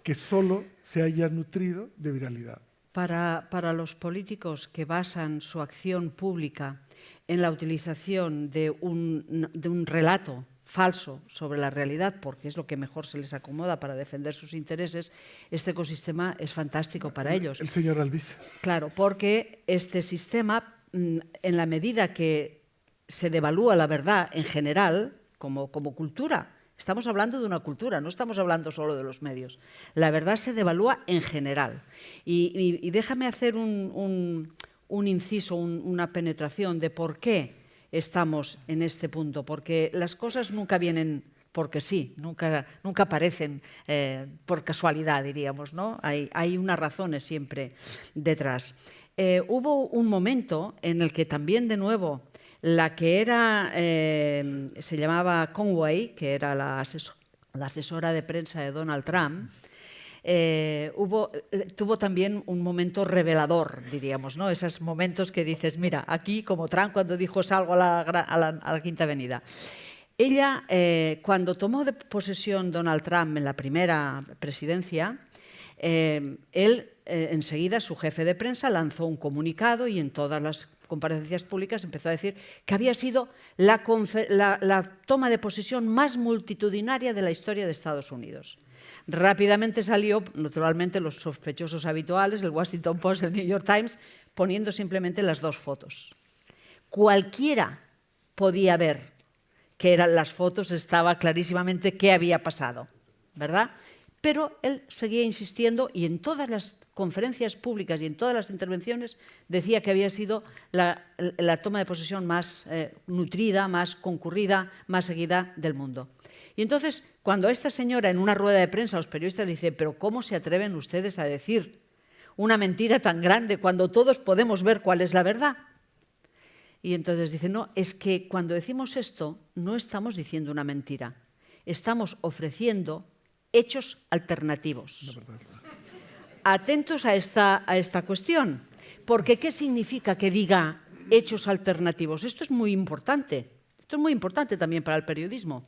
que solo se haya nutrido de viralidad. Para los políticos que basan su acción pública en la utilización de un relato falso sobre la realidad, porque es lo que mejor se les acomoda para defender sus intereses, este ecosistema es fantástico para ellos. El señor Albiz. Claro, porque este sistema, en la medida que se devalúa la verdad en general, como cultura, estamos hablando de una cultura, no estamos hablando solo de los medios. La verdad se devalúa en general. Y déjame hacer un inciso, una penetración de por qué estamos en este punto, porque las cosas nunca vienen porque sí, nunca aparecen por casualidad, diríamos, ¿no? Hay unas razones siempre detrás. Hubo un momento en el que también, de nuevo, la que era, se llamaba Conway, que era la asesora de prensa de Donald Trump, tuvo también un momento revelador, diríamos, ¿no? Esos momentos que dices, mira, aquí como Trump cuando dijo salgo a la Quinta Avenida. Ella, cuando tomó de posesión Donald Trump en la primera presidencia, él enseguida, su jefe de prensa, lanzó un comunicado y en todas las comparecencias públicas empezó a decir que había sido la toma de posesión más multitudinaria de la historia de Estados Unidos. Rápidamente salió, naturalmente, los sospechosos habituales, el Washington Post, el New York Times, poniendo simplemente las dos fotos. Cualquiera podía ver que eran las fotos, estaba clarísimamente qué había pasado, ¿verdad? Pero él seguía insistiendo y en todas las conferencias públicas y en todas las intervenciones decía que había sido la toma de posesión más nutrida, más concurrida, más seguida del mundo. Y entonces, cuando a esta señora en una rueda de prensa los periodistas le dicen «¿Pero cómo se atreven ustedes a decir una mentira tan grande cuando todos podemos ver cuál es la verdad?» Y entonces dice «No, es que cuando decimos esto no estamos diciendo una mentira, estamos ofreciendo hechos alternativos». Atentos a esta cuestión, porque ¿qué significa que diga hechos alternativos? Esto es muy importante también para el periodismo.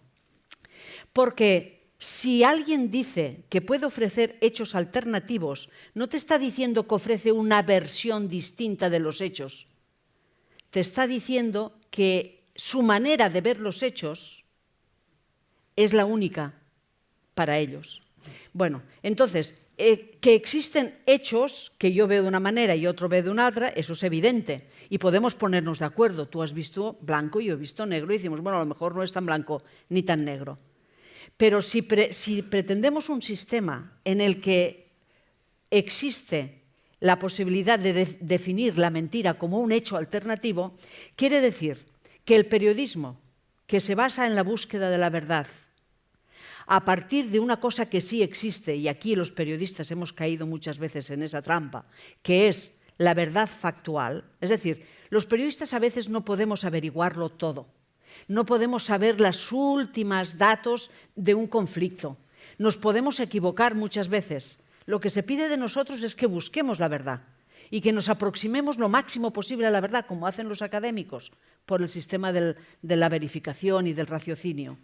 Porque si alguien dice que puede ofrecer hechos alternativos, no te está diciendo que ofrece una versión distinta de los hechos. Te está diciendo que su manera de ver los hechos es la única para ellos. Bueno, entonces, que existen hechos que yo veo de una manera y otro ve de una otra, eso es evidente. Y podemos ponernos de acuerdo. Tú has visto blanco y yo he visto negro y decimos, bueno, a lo mejor no es tan blanco ni tan negro. Pero si pretendemos un sistema en el que existe la posibilidad de definir la mentira como un hecho alternativo, quiere decir que el periodismo que se basa en la búsqueda de la verdad, a partir de una cosa que sí existe, y aquí los periodistas hemos caído muchas veces en esa trampa, que es la verdad factual, es decir, los periodistas a veces no podemos averiguarlo todo. No podemos saber los últimos datos de un conflicto. Nos podemos equivocar muchas veces. Lo que se pide de nosotros es que busquemos la verdad y que nos aproximemos lo máximo posible a la verdad, como hacen los académicos, por el sistema de la verificación y del raciocinio.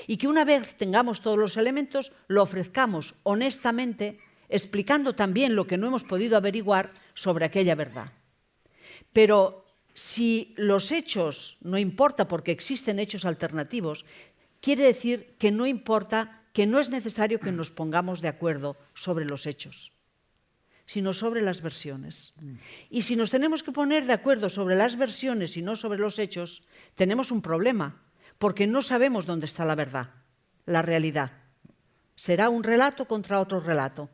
Y que una vez tengamos todos los elementos, lo ofrezcamos honestamente, explicando también lo que no hemos podido averiguar sobre aquella verdad. Pero si los hechos no importa porque existen hechos alternativos, quiere decir que no importa, que no es necesario que nos pongamos de acuerdo sobre los hechos, sino sobre las versiones. Y si nos tenemos que poner de acuerdo sobre las versiones y no sobre los hechos, tenemos un problema, porque no sabemos dónde está la verdad, la realidad. Será un relato contra otro relato.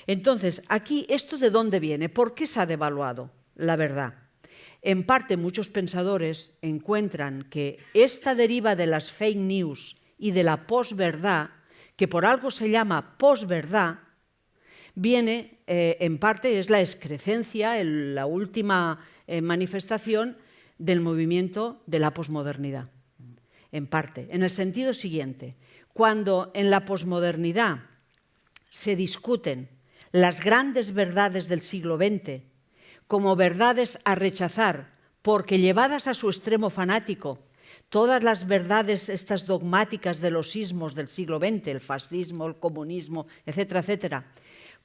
Entonces, aquí, ¿esto de dónde viene? ¿Por qué se ha devaluado la verdad? En parte, muchos pensadores encuentran que esta deriva de las fake news y de la posverdad, que por algo se llama posverdad, viene, en parte, es la excrecencia, la última manifestación del movimiento de la posmodernidad. En parte, en el sentido siguiente, cuando en la posmodernidad se discuten las grandes verdades del siglo XX como verdades a rechazar porque llevadas a su extremo fanático, todas las verdades estas dogmáticas de los ismos del siglo XX, el fascismo, el comunismo, etcétera, etcétera,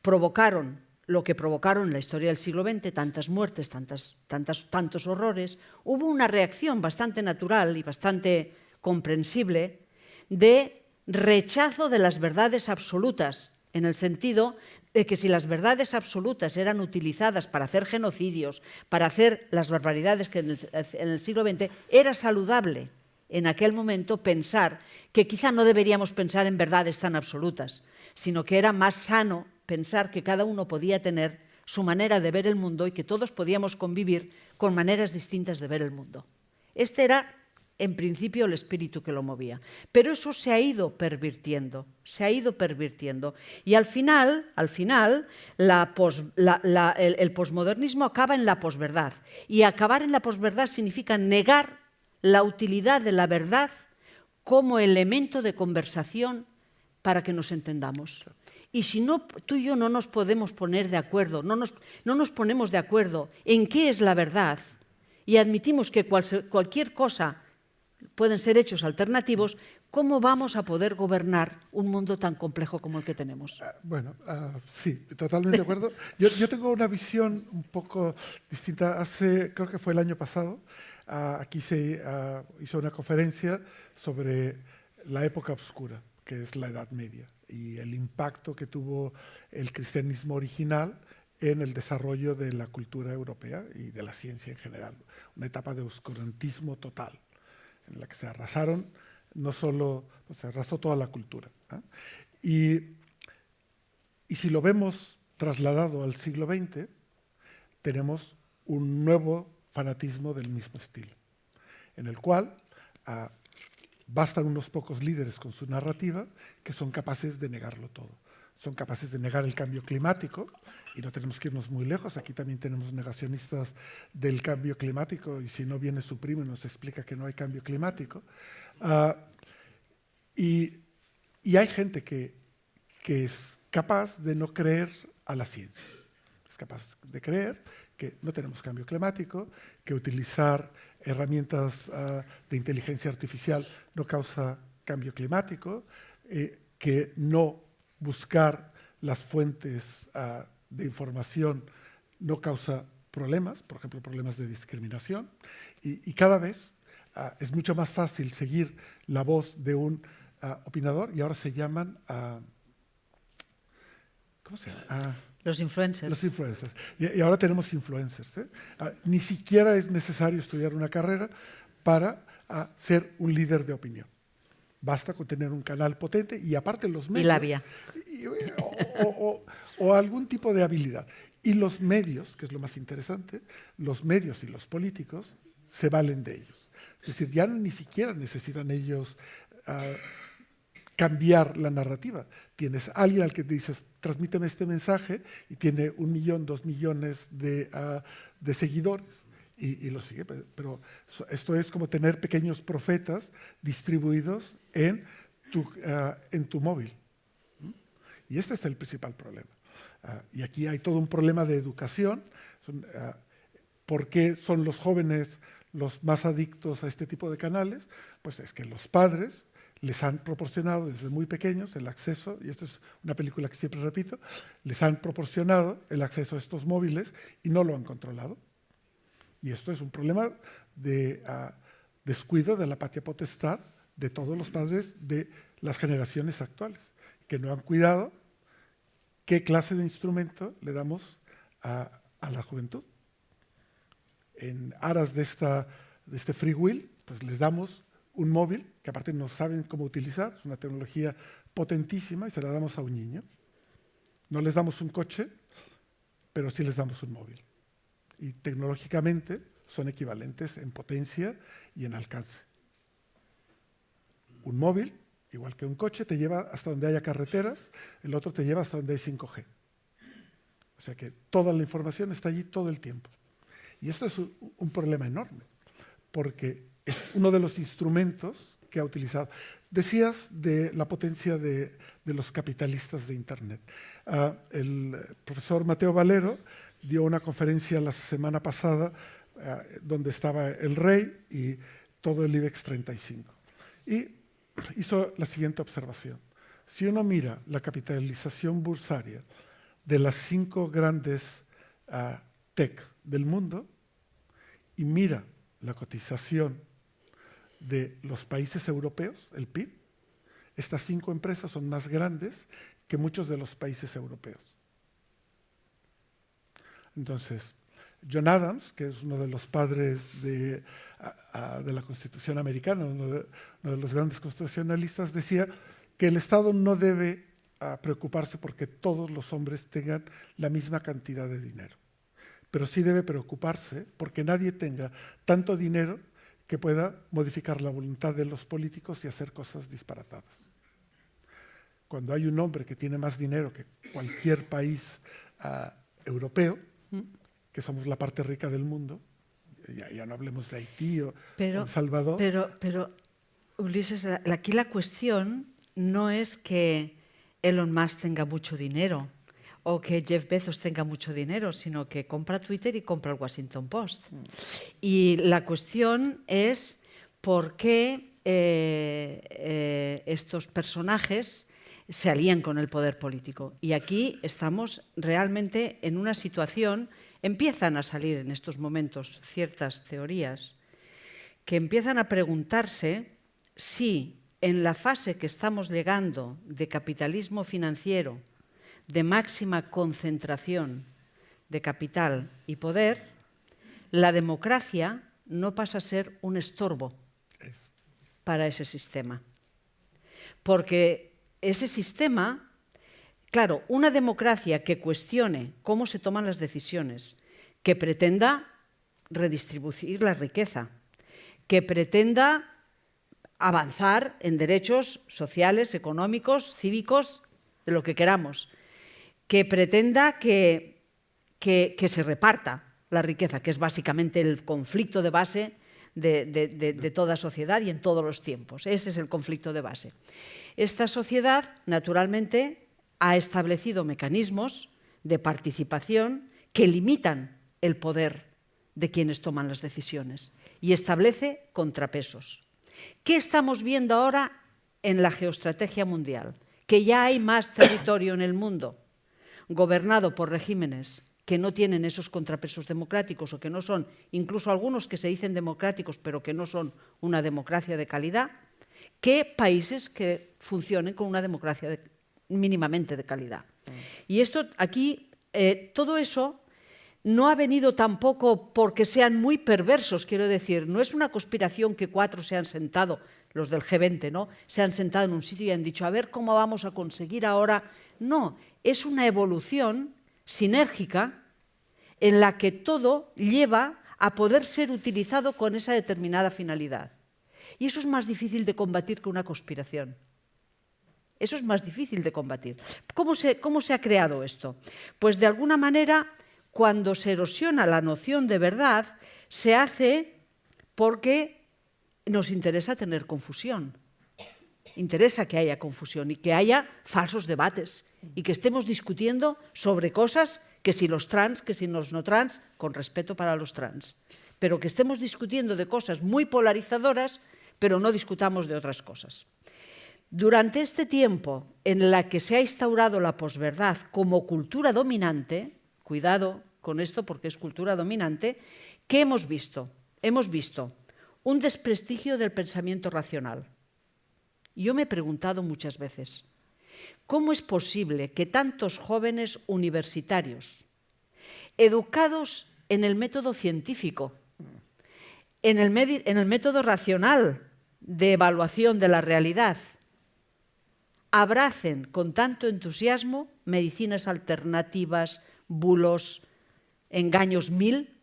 provocaron lo que provocaron en la historia del siglo XX, tantas muertes, tantos horrores, hubo una reacción bastante natural y bastante comprensible de rechazo de las verdades absolutas, en el sentido de que si las verdades absolutas eran utilizadas para hacer genocidios, para hacer las barbaridades que en el siglo XX, era saludable en aquel momento pensar que quizá no deberíamos pensar en verdades tan absolutas, sino que era más sano pensar que cada uno podía tener su manera de ver el mundo y que todos podíamos convivir con maneras distintas de ver el mundo. Este era, en principio, el espíritu que lo movía. Pero eso se ha ido pervirtiendo, y al final el posmodernismo acaba en la posverdad. Y acabar en la posverdad significa negar la utilidad de la verdad como elemento de conversación para que nos entendamos. Y si no, tú y yo no nos podemos poner de acuerdo, no nos ponemos de acuerdo en qué es la verdad y admitimos que cualquier cosa pueden ser hechos alternativos, ¿cómo vamos a poder gobernar un mundo tan complejo como el que tenemos? Bueno, sí, totalmente de acuerdo. Yo tengo una visión un poco distinta. Creo que fue el año pasado, aquí se hizo una conferencia sobre la época oscura, que es la Edad Media, y el impacto que tuvo el cristianismo original en el desarrollo de la cultura europea y de la ciencia en general. Una etapa de oscurantismo total, en la que se arrasaron, se arrasó toda la cultura. Y si lo vemos trasladado al siglo XX, tenemos un nuevo fanatismo del mismo estilo, en el cual bastan unos pocos líderes con su narrativa que son capaces de negarlo todo. Son capaces de negar el cambio climático, y no tenemos que irnos muy lejos. Aquí también tenemos negacionistas del cambio climático, y si no viene su primo y nos explica que no hay cambio climático. Y hay gente que es capaz de no creer a la ciencia. Es capaz de creer que no tenemos cambio climático, que utilizar herramientas de inteligencia artificial no causa cambio climático, que no buscar las fuentes de información no causa problemas, por ejemplo, problemas de discriminación, y cada vez es mucho más fácil seguir la voz de un opinador, y ahora se llaman, ¿cómo se llama? Los influencers. Los influencers. Y ahora tenemos influencers. Ni siquiera es necesario estudiar una carrera para ser un líder de opinión. Basta con tener un canal potente y aparte los medios. Y labia. O algún tipo de habilidad. Y los medios, que es lo más interesante, los medios y los políticos se valen de ellos. Es decir, ya ni siquiera necesitan ellos cambiar la narrativa. Tienes a alguien al que dices, transmíteme este mensaje, y tiene 1 millón, 2 millones de seguidores. Y lo sigue, pero esto es como tener pequeños profetas distribuidos en tu móvil. Y este es el principal problema. Y aquí hay todo un problema de educación. ¿Por qué son los jóvenes los más adictos a este tipo de canales? Pues es que los padres les han proporcionado desde muy pequeños el acceso, y esto es una película que siempre repito, les han proporcionado el acceso a estos móviles y no lo han controlado. Y esto es un problema de descuido de la patria potestad de todos los padres de las generaciones actuales, que no han cuidado qué clase de instrumento le damos a la juventud. En aras de este free will, pues les damos un móvil que aparte no saben cómo utilizar, es una tecnología potentísima, y se la damos a un niño. No les damos un coche, pero sí les damos un móvil. Y tecnológicamente son equivalentes en potencia y en alcance. Un móvil, igual que un coche, te lleva hasta donde haya carreteras, el otro te lleva hasta donde hay 5G. O sea que toda la información está allí todo el tiempo. Y esto es un problema enorme, porque es uno de los instrumentos que ha utilizado. Decías de la potencia de los capitalistas de Internet. El profesor Mateo Valero dio una conferencia la semana pasada donde estaba el rey y todo el IBEX 35. Y hizo la siguiente observación. Si uno mira la capitalización bursaria de las 5 grandes tech del mundo y mira la cotización de los países europeos, el PIB, estas 5 empresas son más grandes que muchos de los países europeos. Entonces, John Adams, que es uno de los padres de la Constitución americana, uno de los grandes constitucionalistas, decía que el Estado no debe preocuparse porque todos los hombres tengan la misma cantidad de dinero, pero sí debe preocuparse porque nadie tenga tanto dinero que pueda modificar la voluntad de los políticos y hacer cosas disparatadas. Cuando hay un hombre que tiene más dinero que cualquier país europeo, que somos la parte rica del mundo, ya no hablemos de Haití o El Salvador. Pero, Ulises, aquí la cuestión no es que Elon Musk tenga mucho dinero o que Jeff Bezos tenga mucho dinero, sino que compra Twitter y compra el Washington Post. Y la cuestión es por qué estos personajes se alían con el poder político. Y aquí estamos realmente en una situación, empiezan a salir en estos momentos ciertas teorías que empiezan a preguntarse si en la fase que estamos llegando de capitalismo financiero, de máxima concentración de capital y poder, la democracia no pasa a ser un estorbo para ese sistema. Porque ese sistema, claro, una democracia que cuestione cómo se toman las decisiones, que pretenda redistribuir la riqueza, que pretenda avanzar en derechos sociales, económicos, cívicos, de lo que queramos, que pretenda que se reparta la riqueza, que es básicamente el conflicto de base de toda sociedad y en todos los tiempos. Ese es el conflicto de base. Esta sociedad, naturalmente, ha establecido mecanismos de participación que limitan el poder de quienes toman las decisiones y establece contrapesos. ¿Qué estamos viendo ahora en la geoestrategia mundial? Que ya hay más territorio en el mundo gobernado por regímenes que no tienen esos contrapesos democráticos o que no son, incluso algunos que se dicen democráticos pero que no son una democracia de calidad, que países que funcionen con una democracia mínimamente de calidad. Y esto aquí, todo eso no ha venido tampoco porque sean muy perversos, quiero decir, no es una conspiración que 4 se han sentado, los del G20, ¿no? Se han sentado en un sitio y han dicho, a ver cómo vamos a conseguir ahora. No, es una evolución sinérgica en la que todo lleva a poder ser utilizado con esa determinada finalidad. Y eso es más difícil de combatir que una conspiración. Eso es más difícil de combatir. ¿Cómo se ha creado esto? Pues de alguna manera, cuando se erosiona la noción de verdad, se hace porque nos interesa tener confusión. Interesa que haya confusión y que haya falsos debates y que estemos discutiendo sobre cosas que si los trans, que si los no trans, con respeto para los trans, pero que estemos discutiendo de cosas muy polarizadoras, pero no discutamos de otras cosas. Durante este tiempo en la que se ha instaurado la posverdad como cultura dominante, cuidado con esto porque es cultura dominante, ¿qué hemos visto? Hemos visto un desprestigio del pensamiento racional. Yo me he preguntado muchas veces, ¿cómo es posible que tantos jóvenes universitarios, educados en el método científico, en el método racional de evaluación de la realidad, abracen con tanto entusiasmo medicinas alternativas, bulos, engaños mil,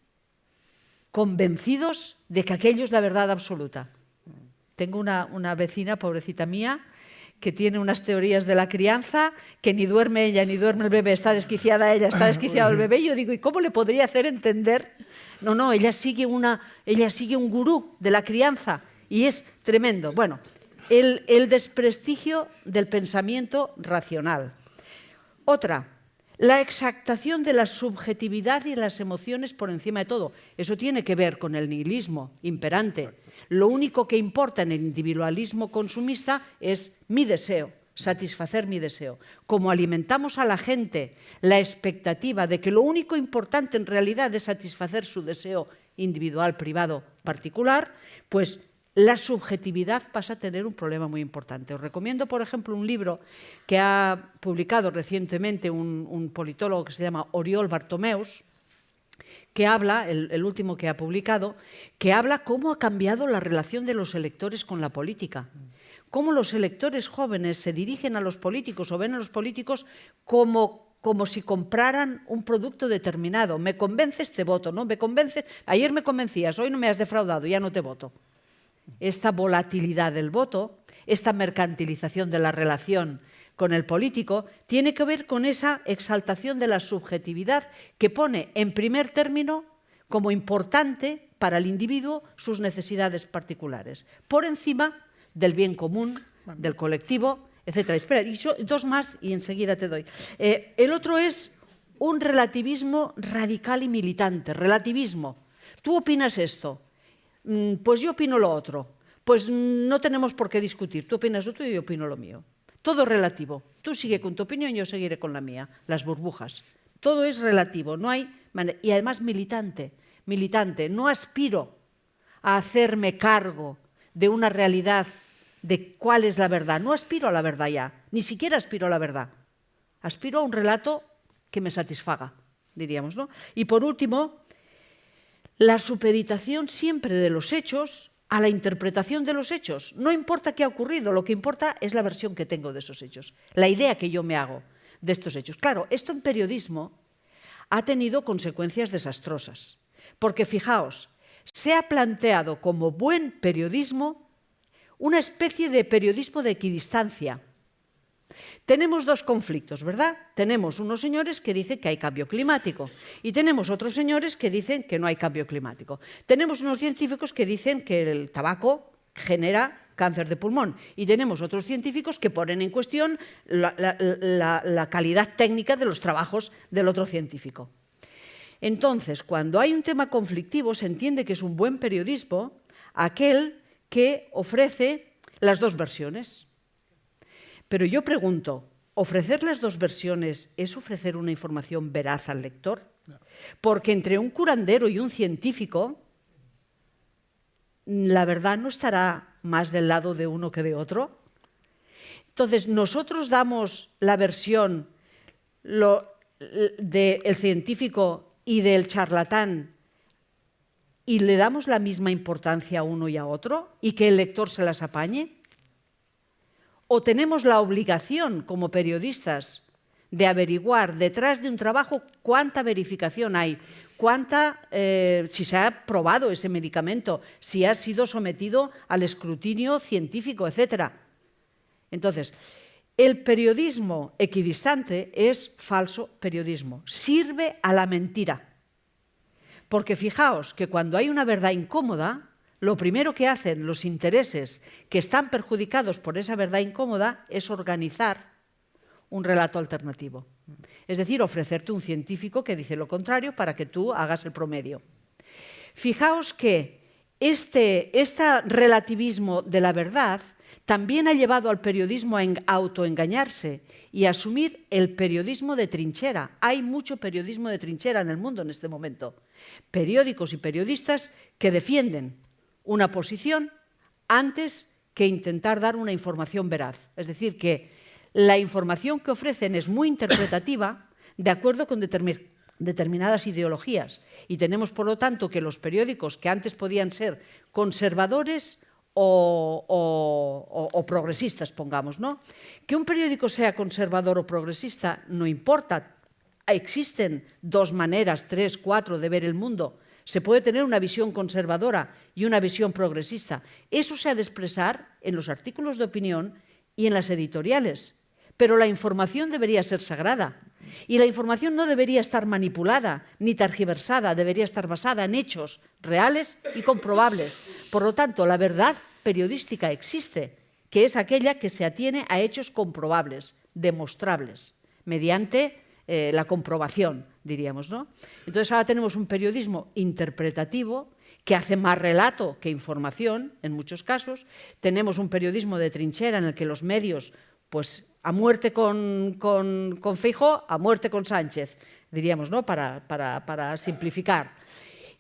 convencidos de que aquello es la verdad absoluta. Tengo una vecina, pobrecita mía, que tiene unas teorías de la crianza, que ni duerme ella, ni duerme el bebé, está desquiciada ella, está desquiciado el bebé. Y yo digo, ¿y cómo le podría hacer entender? No, ella sigue un gurú de la crianza y es tremendo. Bueno, el desprestigio del pensamiento racional. Otra, la exaltación de la subjetividad y las emociones por encima de todo. Eso tiene que ver con el nihilismo imperante. Lo único que importa en el individualismo consumista es mi deseo, satisfacer mi deseo. Como alimentamos a la gente la expectativa de que lo único importante en realidad es satisfacer su deseo individual, privado, particular, pues la subjetividad pasa a tener un problema muy importante. Os recomiendo, por ejemplo, un libro que ha publicado recientemente un politólogo que se llama Oriol Bartomeus, que habla, el último que ha publicado, que habla cómo ha cambiado la relación de los electores con la política. Cómo los electores jóvenes se dirigen a los políticos o ven a los políticos como si compraran un producto determinado. Me convences, te voto, ¿no? Me convences, ayer me convencías, hoy no me has defraudado, ya no te voto. Esta volatilidad del voto, esta mercantilización de la relación con el político, tiene que ver con esa exaltación de la subjetividad que pone en primer término como importante para el individuo sus necesidades particulares, por encima del bien común, del colectivo, etc. Espera, dos más y enseguida te doy. El otro es un relativismo radical y militante. Relativismo. ¿Tú opinas esto? Pues yo opino lo otro. Pues no tenemos por qué discutir. Tú opinas lo tuyo y yo opino lo mío. Todo relativo. Tú sigue con tu opinión y yo seguiré con la mía. Las burbujas. Todo es relativo. No hay manera. Y además militante. Militante. No aspiro a hacerme cargo de una realidad, de cuál es la verdad. No aspiro a la verdad ya. Ni siquiera aspiro a la verdad. Aspiro a un relato que me satisfaga, diríamos, ¿no? Y por último, la supeditación siempre de los hechos a la interpretación de los hechos. No importa qué ha ocurrido, lo que importa es la versión que tengo de esos hechos, la idea que yo me hago de estos hechos. Claro, esto en periodismo ha tenido consecuencias desastrosas, porque fijaos, se ha planteado como buen periodismo una especie de periodismo de equidistancia. Tenemos dos conflictos, ¿verdad? Tenemos unos señores que dicen que hay cambio climático y tenemos otros señores que dicen que no hay cambio climático. Tenemos unos científicos que dicen que el tabaco genera cáncer de pulmón y tenemos otros científicos que ponen en cuestión la calidad técnica de los trabajos del otro científico. Entonces, cuando hay un tema conflictivo, se entiende que es un buen periodismo aquel que ofrece las dos versiones. Pero yo pregunto, ¿ofrecer las dos versiones es ofrecer una información veraz al lector? Porque entre un curandero y un científico, la verdad no estará más del lado de uno que de otro. Entonces, nosotros damos la versión del científico y del charlatán y le damos la misma importancia a uno y a otro y que el lector se las apañe. ¿O tenemos la obligación como periodistas de averiguar detrás de un trabajo cuánta verificación hay, si se ha probado ese medicamento, si ha sido sometido al escrutinio científico, etcétera? Entonces, el periodismo equidistante es falso periodismo, sirve a la mentira. Porque fijaos que cuando hay una verdad incómoda, lo primero que hacen los intereses que están perjudicados por esa verdad incómoda es organizar un relato alternativo. Es decir, ofrecerte un científico que dice lo contrario para que tú hagas el promedio. Fijaos que este relativismo de la verdad también ha llevado al periodismo a autoengañarse y a asumir el periodismo de trinchera. Hay mucho periodismo de trinchera en el mundo en este momento. Periódicos y periodistas que defienden una posición antes que intentar dar una información veraz. Es decir, que la información que ofrecen es muy interpretativa de acuerdo con determinadas ideologías. Y tenemos, por lo tanto, que los periódicos que antes podían ser conservadores o progresistas, pongamos, ¿no? Que un periódico sea conservador o progresista no importa. Existen dos maneras, tres, cuatro de ver el mundo. Se puede tener una visión conservadora y una visión progresista. Eso se ha de expresar en los artículos de opinión y en las editoriales. Pero la información debería ser sagrada. Y la información no debería estar manipulada ni tergiversada, debería estar basada en hechos reales y comprobables. Por lo tanto, la verdad periodística existe, que es aquella que se atiene a hechos comprobables, demostrables, mediante la comprobación, diríamos, ¿no? Entonces ahora tenemos un periodismo interpretativo que hace más relato que información, en muchos casos. Tenemos un periodismo de trinchera en el que los medios, pues a muerte con Feijóo, a muerte con Sánchez, diríamos, ¿no? Para simplificar.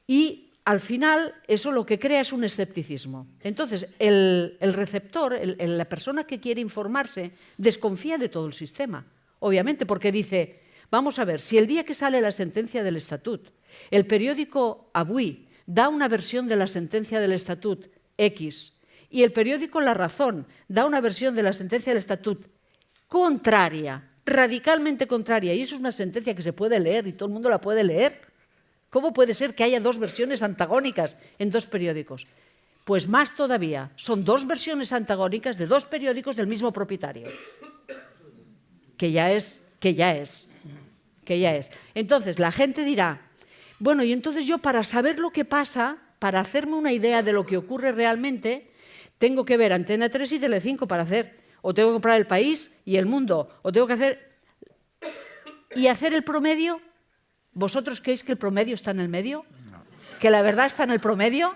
Y al final eso lo que crea es un escepticismo. Entonces el receptor, la persona que quiere informarse, desconfía de todo el sistema, obviamente, porque dice, vamos a ver, si el día que sale la sentencia del Estatut, el periódico Avui da una versión de la sentencia del Estatut X y el periódico La Razón da una versión de la sentencia del Estatut contraria, radicalmente contraria, y eso es una sentencia que se puede leer y todo el mundo la puede leer, ¿cómo puede ser que haya dos versiones antagónicas en dos periódicos? Pues más todavía, son dos versiones antagónicas de dos periódicos del mismo propietario, que ya es. Entonces la gente dirá, bueno, y entonces yo para saber lo que pasa, para hacerme una idea de lo que ocurre realmente, tengo que ver Antena 3 y Telecinco para hacer, o tengo que comprar El País y El Mundo, o tengo que hacer... ¿Y hacer el promedio? ¿Vosotros creéis que el promedio está en el medio? ¿Que la verdad está en el promedio?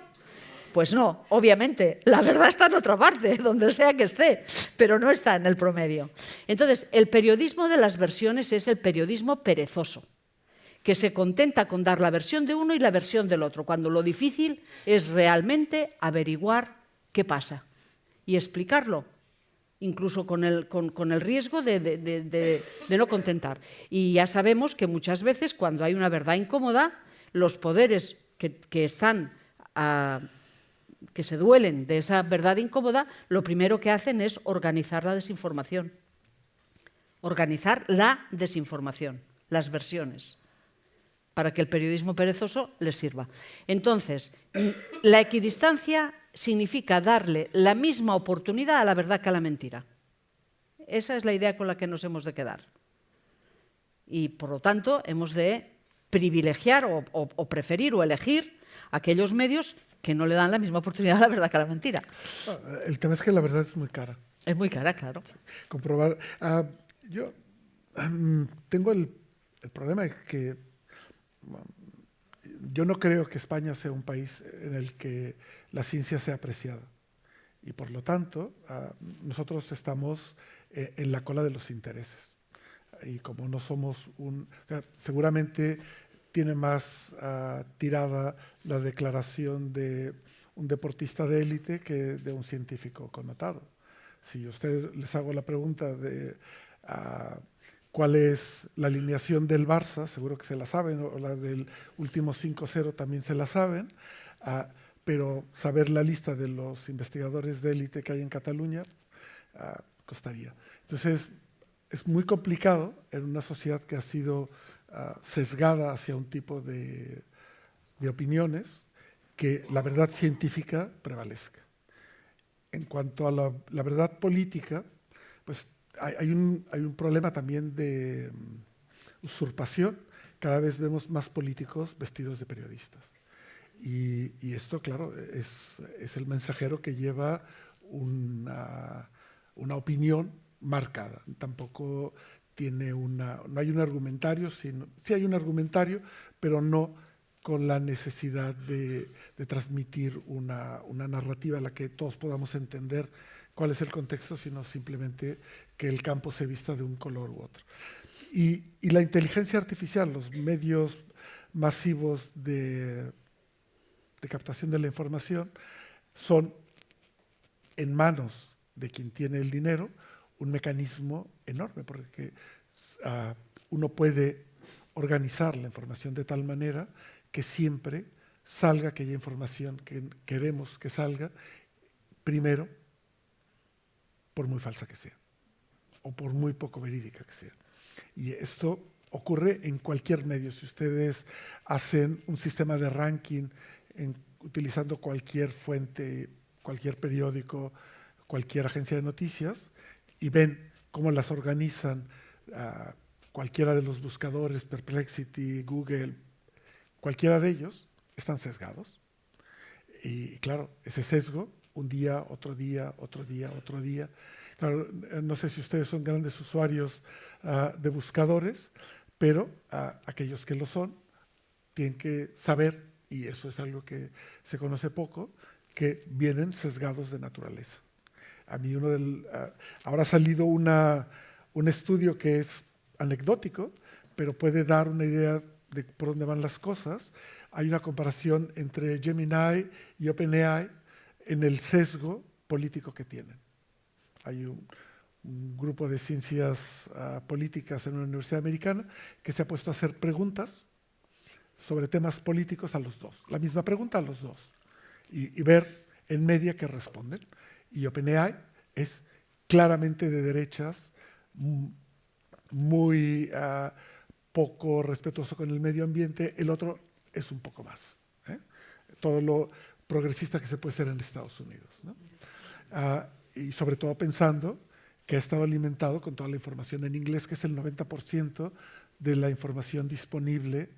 Pues no, obviamente, la verdad está en otra parte, donde sea que esté, pero no está en el promedio. Entonces, el periodismo de las versiones es el periodismo perezoso, que se contenta con dar la versión de uno y la versión del otro, cuando lo difícil es realmente averiguar qué pasa y explicarlo, incluso con el riesgo de no contentar. Y ya sabemos que muchas veces, cuando hay una verdad incómoda, los poderes que se duelen de esa verdad incómoda, lo primero que hacen es organizar la desinformación. Organizar la desinformación, las versiones, para que el periodismo perezoso les sirva. Entonces, la equidistancia significa darle la misma oportunidad a la verdad que a la mentira. Esa es la idea con la que nos hemos de quedar. Y, por lo tanto, hemos de privilegiar o preferir o elegir aquellos medios que no le dan la misma oportunidad a la verdad que a la mentira. El tema es que la verdad es muy cara. Es muy cara, claro. Comprobar. Yo tengo el problema de que yo no creo que España sea un país en el que la ciencia sea apreciada. Y por lo tanto, nosotros estamos en la cola de los intereses. Y como no somos seguramente tiene más tirada la declaración de un deportista de élite que de un científico connotado. Si a ustedes les hago la pregunta de cuál es la alineación del Barça, seguro que se la saben, o la del último 5-0 también se la saben, pero saber la lista de los investigadores de élite que hay en Cataluña costaría. Entonces, es muy complicado en una sociedad que ha sido sesgada hacia un tipo de opiniones, que la verdad científica prevalezca. En cuanto a la verdad política, pues hay un problema también de usurpación. Cada vez vemos más políticos vestidos de periodistas. Y esto, claro, es el mensajero que lleva una opinión marcada. Tampoco no hay un argumentario, sí hay un argumentario, pero no con la necesidad de transmitir una narrativa a la que todos podamos entender cuál es el contexto, sino simplemente que el campo se vista de un color u otro. Y la inteligencia artificial, los medios masivos de captación de la información, son en manos de quien tiene el dinero un mecanismo enorme, porque uno puede organizar la información de tal manera que siempre salga aquella información que queremos que salga, Primero, por muy falsa que sea, o por muy poco verídica que sea. Y esto ocurre en cualquier medio. Si ustedes hacen un sistema de ranking utilizando cualquier fuente, cualquier periódico, cualquier agencia de noticias, y ven cómo las organizan cualquiera de los buscadores, Perplexity, Google, cualquiera de ellos, están sesgados. Y claro, ese sesgo, un día, otro día, otro día, otro día. Claro, no sé si ustedes son grandes usuarios de buscadores, pero aquellos que lo son tienen que saber, y eso es algo que se conoce poco, que vienen sesgados de naturaleza. A mí ahora ha salido un estudio que es anecdótico, pero puede dar una idea de por dónde van las cosas. Hay una comparación entre Gemini y OpenAI en el sesgo político que tienen. Hay un grupo de ciencias políticas en una universidad americana que se ha puesto a hacer preguntas sobre temas políticos a los dos. La misma pregunta a los dos. Y ver en media qué responden. Y OpenAI es claramente de derechas, muy poco respetuoso con el medio ambiente. El otro es un poco más. Todo lo progresista que se puede ser en Estados Unidos, ¿no? Y sobre todo pensando que ha estado alimentado con toda la información en inglés, que es el 90% de la información disponible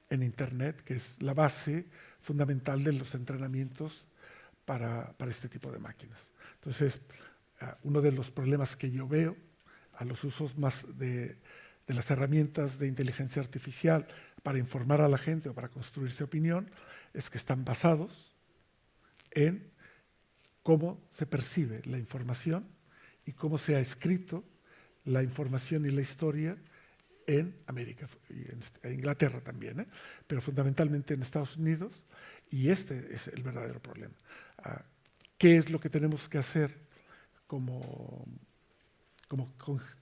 en Internet, que es la base fundamental de los entrenamientos para este tipo de máquinas. Entonces, uno de los problemas que yo veo a los usos más de las herramientas de inteligencia artificial para informar a la gente o para construirse opinión es que están basados en cómo se percibe la información y cómo se ha escrito la información y la historia en América, y en Inglaterra también, pero fundamentalmente en Estados Unidos, y este es el verdadero problema. ¿Qué es lo que tenemos que hacer como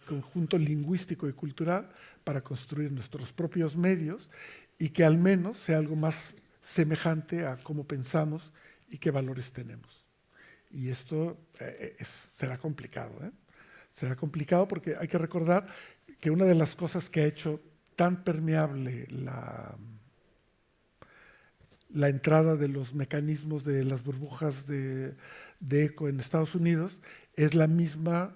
conjunto lingüístico y cultural para construir nuestros propios medios y que al menos sea algo más semejante a cómo pensamos y qué valores tenemos? Y esto será complicado. Será complicado porque hay que recordar que una de las cosas que ha hecho tan permeable la entrada de los mecanismos de las burbujas de eco en Estados Unidos es la misma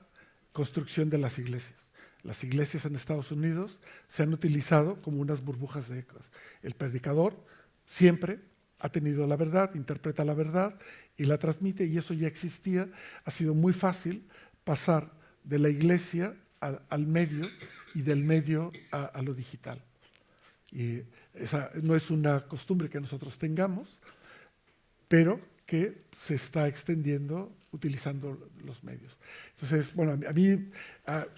construcción de las iglesias. Las iglesias en Estados Unidos se han utilizado como unas burbujas de eco. El predicador siempre ha tenido la verdad, interpreta la verdad y la transmite, y eso ya existía. Ha sido muy fácil pasar de la iglesia al medio y del medio a lo digital. Y esa no es una costumbre que nosotros tengamos, pero que se está extendiendo utilizando los medios. Entonces, bueno, a mí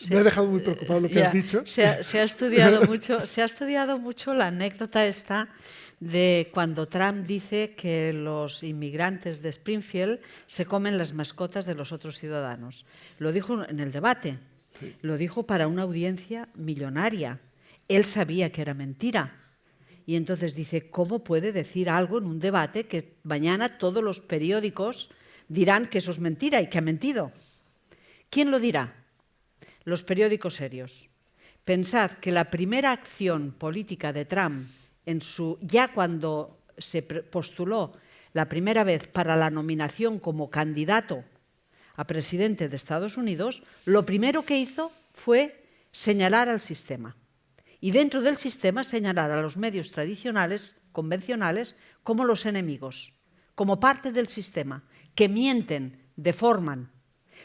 me ha dejado muy preocupado lo que has dicho. Se ha estudiado mucho la anécdota esta de cuando Trump dice que los inmigrantes de Springfield se comen las mascotas de los otros ciudadanos. Lo dijo en el debate, sí. Lo dijo para una audiencia millonaria. Él sabía que era mentira. Y entonces dice, ¿cómo puede decir algo en un debate que mañana todos los periódicos dirán que eso es mentira y que ha mentido? ¿Quién lo dirá? Los periódicos serios. Pensad que la primera acción política de Trump, ya cuando se postuló la primera vez para la nominación como candidato a presidente de Estados Unidos, lo primero que hizo fue señalar al sistema. Y dentro del sistema señalar a los medios tradicionales, convencionales, como los enemigos, como parte del sistema, que mienten, deforman.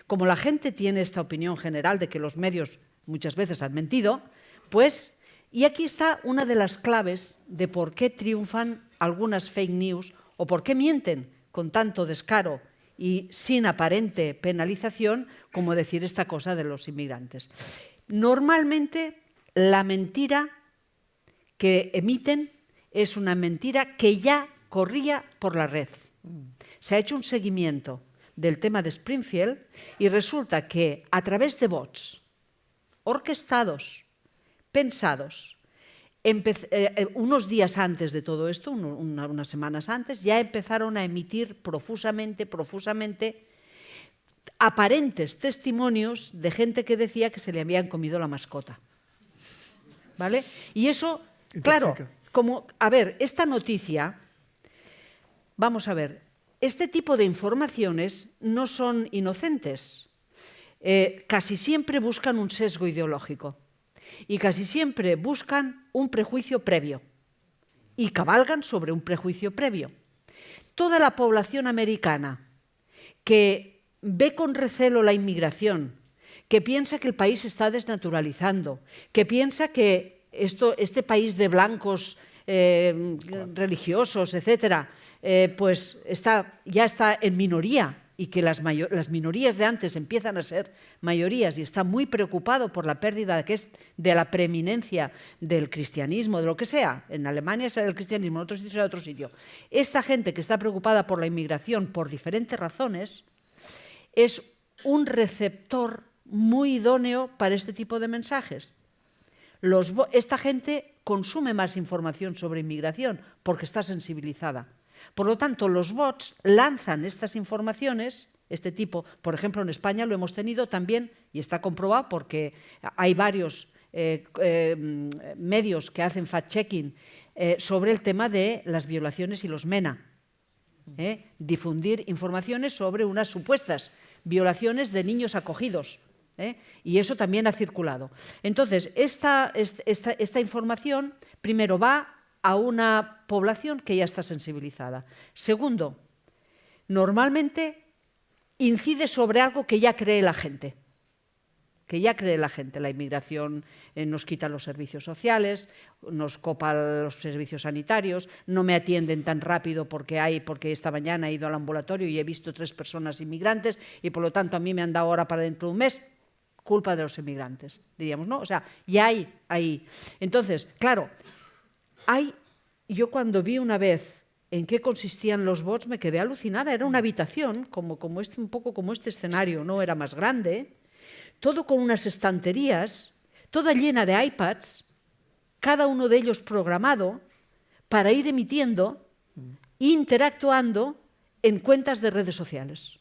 Como la gente tiene esta opinión general de que los medios muchas veces han mentido, pues, y aquí está una de las claves de por qué triunfan algunas fake news o por qué mienten con tanto descaro y sin aparente penalización como decir esta cosa de los inmigrantes. Normalmente, la mentira que emiten es una mentira que ya corría por la red. Se ha hecho un seguimiento del tema de Springfield y resulta que a través de bots orquestados, pensados, unos días antes de todo esto, unas semanas antes, ya empezaron a emitir profusamente aparentes testimonios de gente que decía que se le habían comido la mascota. ¿Vale? Y eso, claro, a ver, esta noticia, vamos a ver, este tipo de informaciones no son inocentes. Casi siempre buscan un sesgo ideológico y casi siempre buscan un prejuicio previo y cabalgan sobre un prejuicio previo. Toda la población americana que ve con recelo la inmigración, que piensa que el país se está desnaturalizando, que piensa que este país de blancos religiosos, etcétera, pues ya está en minoría y que las minorías de antes empiezan a ser mayorías y está muy preocupado por la pérdida de la preeminencia del cristianismo, de lo que sea. En Alemania será el cristianismo, en otros sitios será otro sitio. Esta gente que está preocupada por la inmigración por diferentes razones es un receptor muy idóneo para este tipo de mensajes. Esta gente consume más información sobre inmigración porque está sensibilizada. Por lo tanto, los bots lanzan estas informaciones, este tipo, por ejemplo, en España lo hemos tenido también, y está comprobado porque hay varios medios que hacen fact-checking sobre el tema de las violaciones y los MENA. Difundir informaciones sobre unas supuestas violaciones de niños acogidos. Y eso también ha circulado. Entonces, esta información, primero, va a una población que ya está sensibilizada. Segundo, normalmente incide sobre algo que ya cree la gente. La inmigración nos quita los servicios sociales, nos copa los servicios sanitarios, no me atienden tan rápido porque esta mañana he ido al ambulatorio y he visto 3 personas inmigrantes y por lo tanto a mí me han dado hora para dentro de un mes. Culpa de los inmigrantes, diríamos, ¿no? O sea, ya hay ahí. Entonces, claro, yo cuando vi una vez en qué consistían los bots me quedé alucinada. Era una habitación, un poco como este escenario, no era más grande, todo con unas estanterías, toda llena de iPads, cada uno de ellos programado para ir emitiendo e interactuando en cuentas de redes sociales.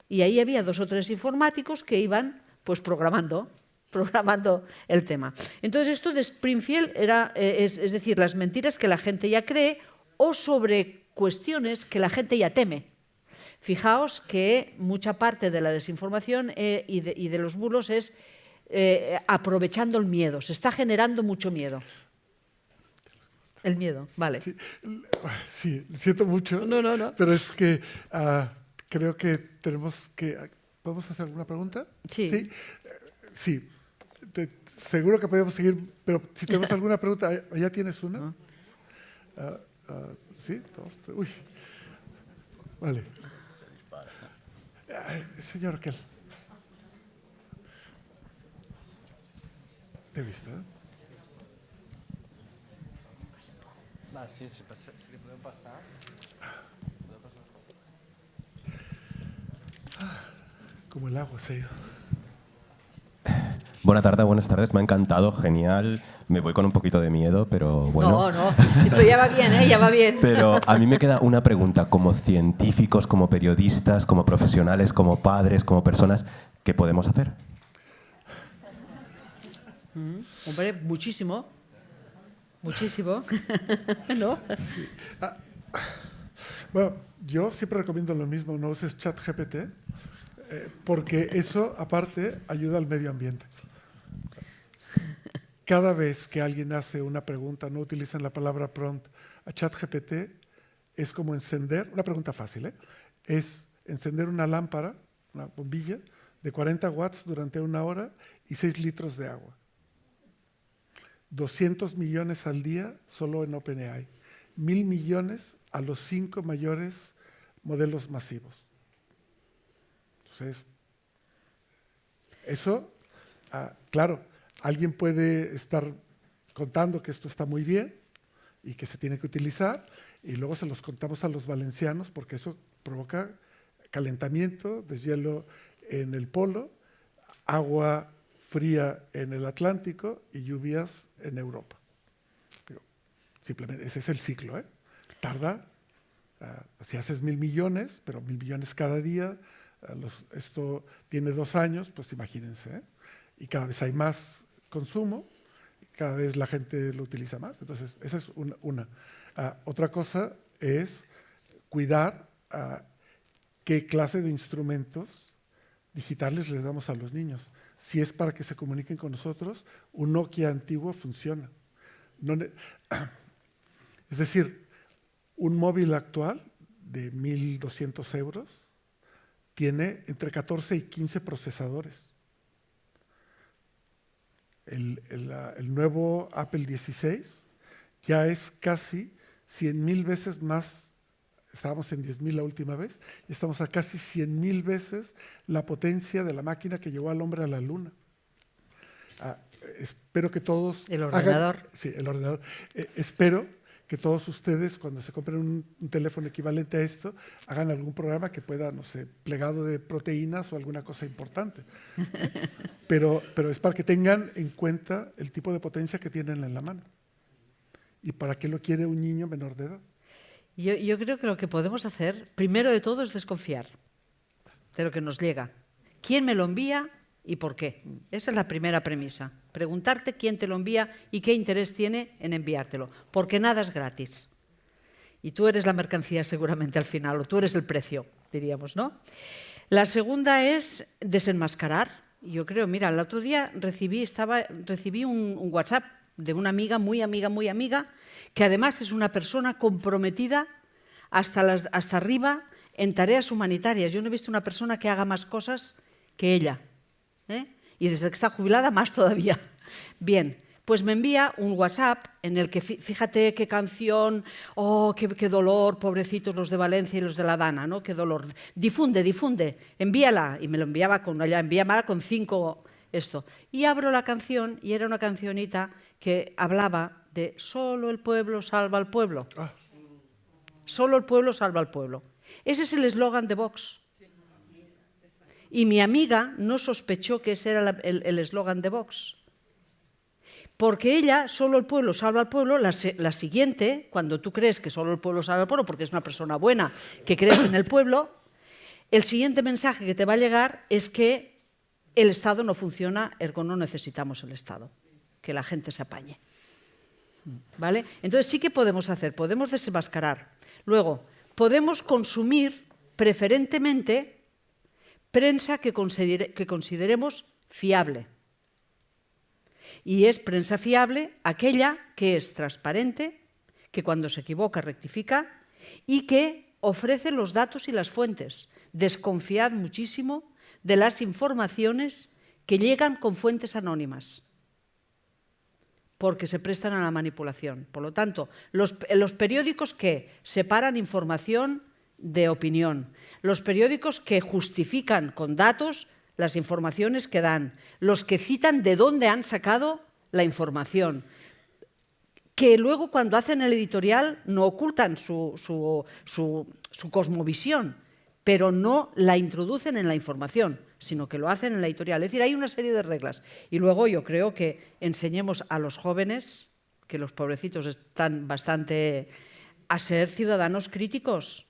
Y ahí había 2 o 3 informáticos que iban pues programando el tema. Entonces esto de Springfield es decir, las mentiras que la gente ya cree o sobre cuestiones que la gente ya teme. Fijaos que mucha parte de la desinformación y de los bulos es aprovechando el miedo. Se está generando mucho miedo. El miedo, vale. Sí, siento mucho, No. pero es que creo que ¿podemos hacer alguna pregunta? Sí. Sí. Seguro que podemos seguir, pero si tenemos alguna pregunta, ¿ya tienes una? Sí, 2, 3. Uy. Vale. Señor Raquel. ¿Te he visto? Sí, si le podem passar. Como el agua se ha ido. Buenas tardes, me ha encantado, genial. Me voy con un poquito de miedo, pero bueno. No, esto ya va bien, ya va bien. Pero a mí me queda una pregunta, como científicos, como periodistas, como profesionales, como padres, como personas, ¿qué podemos hacer? Hombre, muchísimo. ¿No? Sí. Bueno, yo siempre recomiendo lo mismo, no uses ChatGPT, porque eso, aparte, ayuda al medio ambiente. Cada vez que alguien hace una pregunta, no utilizan la palabra prompt a ChatGPT, es como encender, una pregunta fácil, es encender una lámpara, una bombilla, de 40 watts durante 1 hora y 6 litros de agua. 200 millones al día solo en OpenAI. 1.000 millones a los 5 mayores modelos masivos. Entonces, eso, claro, alguien puede estar contando que esto está muy bien y que se tiene que utilizar, y luego se los contamos a los valencianos porque eso provoca calentamiento, deshielo en el polo, agua fría en el Atlántico y lluvias en Europa. Simplemente ese es el ciclo, Tarda, si haces 1.000 millones, pero 1.000 millones cada día, Esto tiene 2 años, pues imagínense, ¿eh? Y cada vez hay más consumo, cada vez la gente lo utiliza más. Entonces, esa es una. Otra cosa es cuidar qué clase de instrumentos digitales les damos a los niños. Si es para que se comuniquen con nosotros, un Nokia antiguo funciona. Es decir, un móvil actual de 1.200 euros tiene entre 14 y 15 procesadores. El nuevo Apple 16 ya es casi 100.000 veces más. Estábamos en 10.000 la última vez y estamos a casi 100.000 veces la potencia de la máquina que llevó al hombre a la luna. Espero que todos... El ordenador. Sí, el ordenador. Espero que todos ustedes, cuando se compren un teléfono equivalente a esto, hagan algún programa que pueda, no sé, plegado de proteínas o alguna cosa importante. Pero es para que tengan en cuenta el tipo de potencia que tienen en la mano. ¿Y para qué lo quiere un niño menor de edad? Yo creo que lo que podemos hacer, primero de todo, es desconfiar de lo que nos llega. ¿Quién me lo envía y por qué? Esa es la primera premisa. Preguntarte quién te lo envía y qué interés tiene en enviártelo. Porque nada es gratis. Y tú eres la mercancía seguramente al final, o tú eres el precio, diríamos, ¿no? La segunda es desenmascarar. Yo creo, mira, el otro día recibí un WhatsApp de una amiga, muy amiga, que además es una persona comprometida hasta arriba en tareas humanitarias. Yo no he visto una persona que haga más cosas que ella, ¿eh? Y desde que está jubilada, más todavía. Bien, pues me envía un WhatsApp en el que, fíjate qué canción, oh, qué dolor, pobrecitos los de Valencia y los de la Dana, ¿no? Qué dolor. Difunde, envíala. Y me lo enviaba envíamela con 5 esto. Y abro la canción y era una cancionita que hablaba de solo el pueblo salva al pueblo. Solo el pueblo salva al pueblo. Ese es el eslogan de Vox. Y mi amiga no sospechó que ese era el eslogan de Vox. Porque ella, solo el pueblo salva al pueblo, la siguiente, cuando tú crees que solo el pueblo salva al pueblo, porque es una persona buena, que crees en el pueblo, el siguiente mensaje que te va a llegar es que el Estado no funciona, ergo no necesitamos el Estado, que la gente se apañe. ¿Vale? Entonces sí que podemos podemos desenmascarar. Luego, podemos consumir preferentemente prensa que consideremos fiable. Y es prensa fiable aquella que es transparente, que cuando se equivoca rectifica y que ofrece los datos y las fuentes. Desconfiad muchísimo de las informaciones que llegan con fuentes anónimas, porque se prestan a la manipulación. Por lo tanto, los periódicos que separan información de opinión, los periódicos que justifican con datos las informaciones que dan, los que citan de dónde han sacado la información, que luego cuando hacen el editorial no ocultan su cosmovisión, pero no la introducen en la información, sino que lo hacen en la editorial. Es decir, hay una serie de reglas. Y luego yo creo que enseñemos a los jóvenes, que los pobrecitos están bastante, a ser ciudadanos críticos.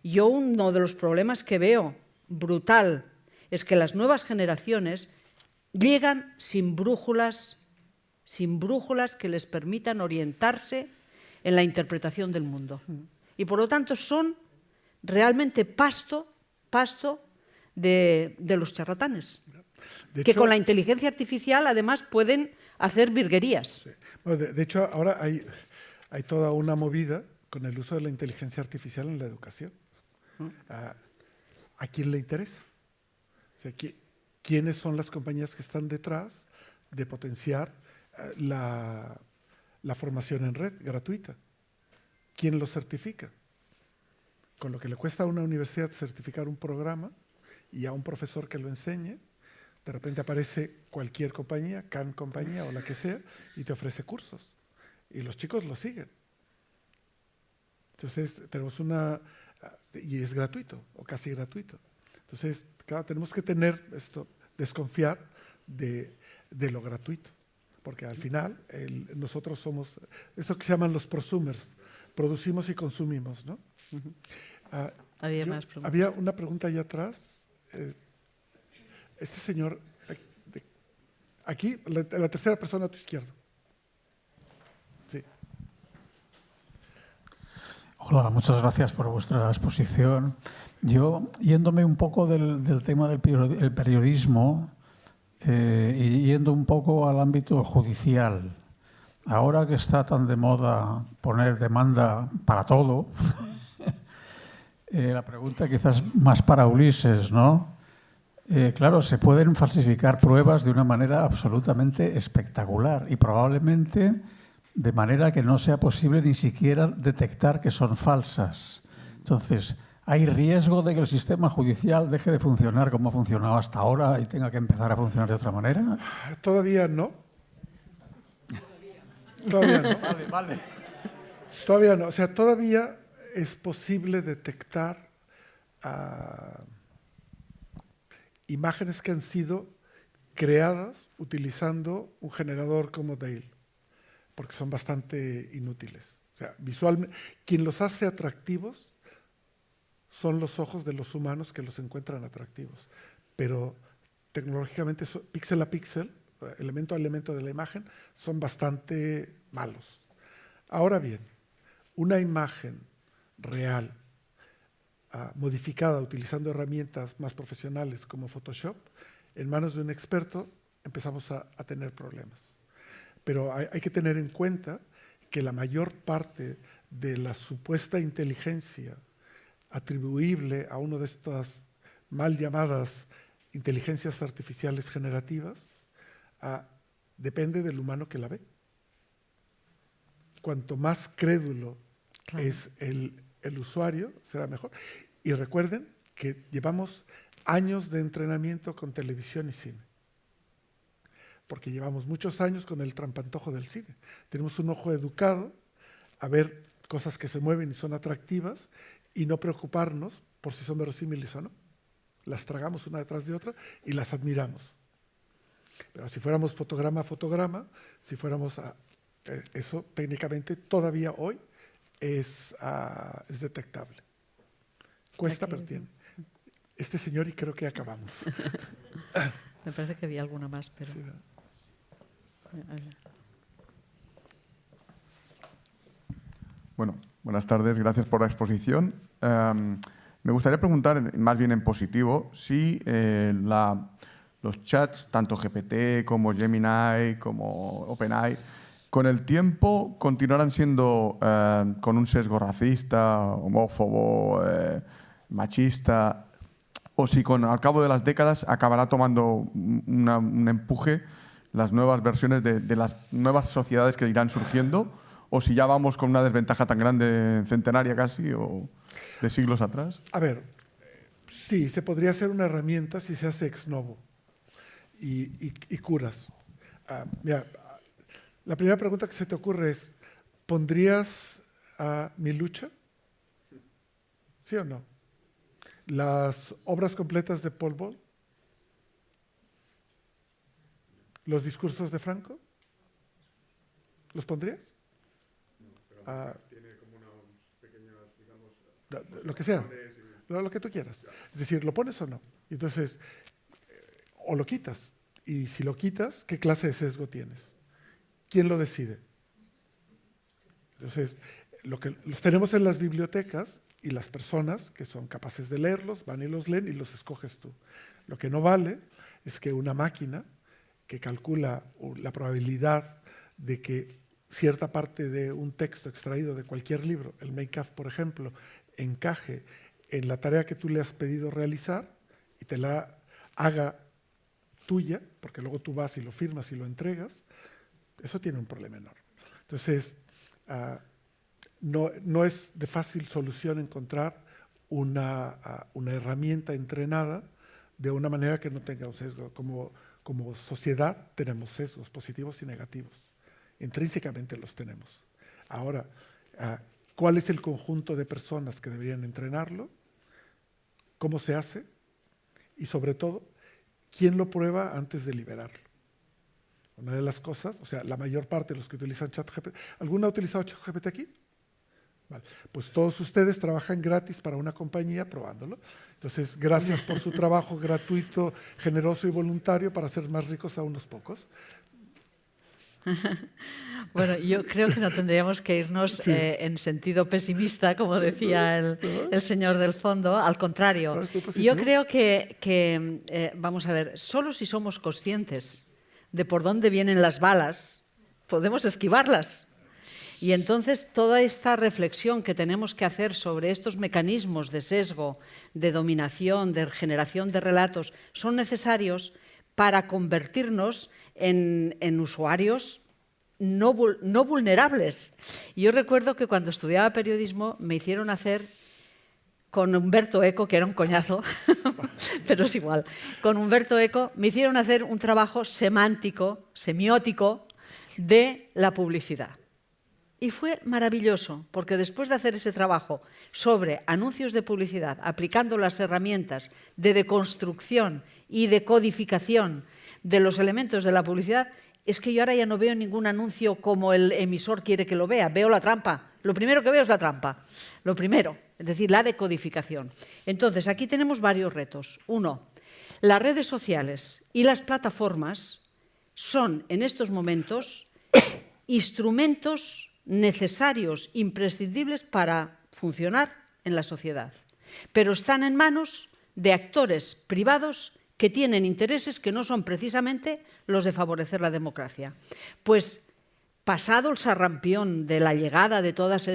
Yo uno de los problemas que veo brutal es que las nuevas generaciones llegan sin brújulas que les permitan orientarse en la interpretación del mundo. Y por lo tanto son realmente pasto de los charlatanes, que con la inteligencia artificial además pueden hacer virguerías. Sí. Bueno, de hecho, ahora hay toda una movida con el uso de la inteligencia artificial en la educación. ¿A quién le interesa? O sea, ¿quiénes son las compañías que están detrás de potenciar la formación en red gratuita? ¿Quién lo certifica? Con lo que le cuesta a una universidad certificar un programa y a un profesor que lo enseñe, de repente aparece cualquier compañía, Khan compañía o la que sea, y te ofrece cursos. Y los chicos lo siguen. Entonces, tenemos y es gratuito, o casi gratuito. Entonces, claro, tenemos que desconfiar de lo gratuito, porque al final nosotros somos, esto que se llaman los prosumers, producimos y consumimos, ¿no? Había más preguntas. Había una pregunta allá atrás. Este señor, aquí, la tercera persona a tu izquierda. Sí. Hola, muchas gracias por vuestra exposición. Yo, yéndome un poco del tema del periodismo y yendo un poco al ámbito judicial, ahora que está tan de moda poner demanda para todo, la pregunta quizás más para Ulises, ¿no? Claro, se pueden falsificar pruebas de una manera absolutamente espectacular y probablemente de manera que no sea posible ni siquiera detectar que son falsas. Entonces, ¿hay riesgo de que el sistema judicial deje de funcionar como ha funcionado hasta ahora y tenga que empezar a funcionar de otra manera? Todavía no. Todavía no. Vale. Todavía no. O sea, todavía es posible detectar imágenes que han sido creadas utilizando un generador como Dale, porque son bastante inútiles. O sea, visualmente, quien los hace atractivos son los ojos de los humanos que los encuentran atractivos. Pero tecnológicamente, píxel a píxel, elemento a elemento de la imagen, son bastante malos. Ahora bien, una imagen real, modificada utilizando herramientas más profesionales como Photoshop, en manos de un experto empezamos a tener problemas. Pero hay que tener en cuenta que la mayor parte de la supuesta inteligencia atribuible a una de estas mal llamadas inteligencias artificiales generativas depende del humano que la ve. Cuanto más crédulo es el usuario, será mejor. Y recuerden que llevamos años de entrenamiento con televisión y cine, porque llevamos muchos años con el trampantojo del cine. Tenemos un ojo educado a ver cosas que se mueven y son atractivas y no preocuparnos por si son verosímiles o no. Las tragamos una detrás de otra y las admiramos. Pero si fuéramos fotograma a fotograma, si fuéramos eso técnicamente todavía hoy es detectable. Cuesta, pero tiene. Este señor y creo que acabamos. Me parece que había alguna más, pero... Sí, Bueno, buenas tardes, gracias por la exposición. Me gustaría preguntar, más bien en positivo, si los chats, tanto GPT como Gemini, como OpenAI, con el tiempo continuarán siendo con un sesgo racista, homófobo, machista, o si al cabo de las décadas acabará tomando un empuje las nuevas versiones de las nuevas sociedades que irán surgiendo, o si ya vamos con una desventaja tan grande, centenaria casi, o de siglos atrás. A ver, sí, se podría hacer una herramienta si se hace ex novo y curas. Mira, la primera pregunta que se te ocurre es, ¿pondrías mi lucha? ¿Sí o no? ¿Las obras completas de Paul Bol? ¿Los discursos de Franco? ¿Los pondrías? Tiene como unos pequeños, digamos, lo que sea, lo que tú quieras. Es decir, ¿lo pones o no? Entonces, o lo quitas. Y si lo quitas, ¿qué clase de sesgo tienes? ¿Quién lo decide? Entonces, los tenemos en las bibliotecas y las personas que son capaces de leerlos van y los leen y los escoges tú. Lo que no vale es que una máquina que calcula la probabilidad de que cierta parte de un texto extraído de cualquier libro, el Make-up, por ejemplo, encaje en la tarea que tú le has pedido realizar y te la haga tuya, porque luego tú vas y lo firmas y lo entregas, eso tiene un problema enorme. Entonces, no es de fácil solución encontrar una herramienta entrenada de una manera que no tenga un sesgo. Como sociedad tenemos sesgos positivos y negativos. Intrínsecamente los tenemos. Ahora, ¿cuál es el conjunto de personas que deberían entrenarlo? ¿Cómo se hace? Y sobre todo, ¿quién lo prueba antes de liberarlo? Una de las cosas, o sea, la mayor parte de los que utilizan ChatGPT, ¿alguno ha utilizado ChatGPT aquí? Vale. Pues todos ustedes trabajan gratis para una compañía probándolo. Entonces, gracias por su trabajo gratuito, generoso y voluntario para hacer más ricos a unos pocos. Bueno, yo creo que no tendríamos que irnos en sentido pesimista, como decía el señor del fondo. Al contrario, yo creo que vamos a ver, solo si somos conscientes de por dónde vienen las balas, podemos esquivarlas. Y entonces toda esta reflexión que tenemos que hacer sobre estos mecanismos de sesgo, de dominación, de generación de relatos, son necesarios para convertirnos en usuarios no vulnerables. Y yo recuerdo que cuando estudiaba periodismo me hicieron hacer con Umberto Eco, que era un coñazo, pero es igual, con Umberto Eco me hicieron hacer un trabajo semántico, semiótico, de la publicidad. Y fue maravilloso, porque después de hacer ese trabajo sobre anuncios de publicidad, aplicando las herramientas de deconstrucción y de codificación de los elementos de la publicidad, es que yo ahora ya no veo ningún anuncio como el emisor quiere que lo vea, veo la trampa. Lo primero que veo es la trampa, lo primero, es decir, la decodificación. Entonces, aquí tenemos varios retos. Uno, las redes sociales y las plataformas son en estos momentos instrumentos necesarios, imprescindibles para funcionar en la sociedad, pero están en manos de actores privados que tienen intereses que no son precisamente los de favorecer la democracia. Pues pasado el sarrampión de la llegada de todas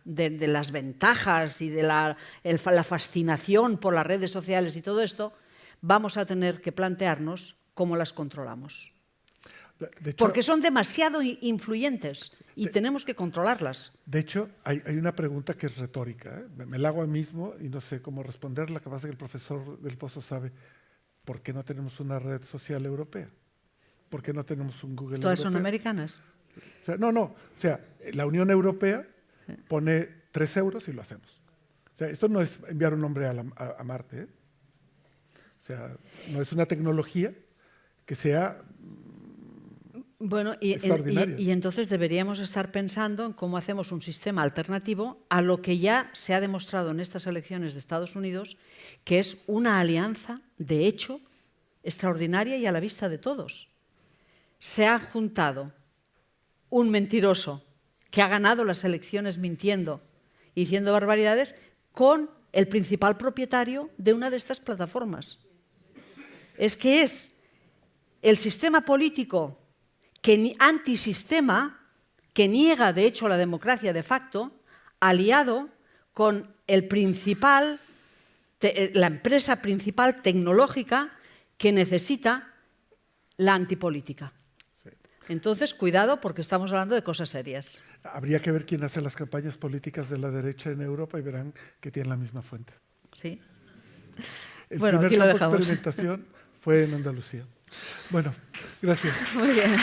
de las ventajas y de la fascinación por las redes sociales y todo esto, vamos a tener que plantearnos cómo las controlamos. De hecho, porque son demasiado influyentes y tenemos que controlarlas. De hecho, hay una pregunta que es retórica, ¿eh? Me la hago a mí mismo y no sé cómo responderla. Capaz que el profesor del Pozo sabe. ¿Por qué no tenemos una red social europea? ¿Por qué no tenemos un Google ¿Todas europeo? son americanas? O sea, no. O sea, la Unión Europea pone 3 euros y lo hacemos. O sea, esto no es enviar un hombre a Marte, ¿eh? O sea, no es una tecnología que sea bueno, y entonces deberíamos estar pensando en cómo hacemos un sistema alternativo a lo que ya se ha demostrado en estas elecciones de Estados Unidos, que es una alianza, de hecho, extraordinaria y a la vista de todos. Se ha juntado un mentiroso que ha ganado las elecciones mintiendo y diciendo barbaridades con el principal propietario de una de estas plataformas. Es que es el sistema político antisistema, que niega de hecho la democracia de facto, aliado con la empresa principal tecnológica que necesita la antipolítica. Sí. Entonces, cuidado, porque estamos hablando de cosas serias. Habría que ver quién hace las campañas políticas de la derecha en Europa y verán que tienen la misma fuente. Sí. El primer campo de experimentación fue en Andalucía. Bueno, gracias. Muy bien.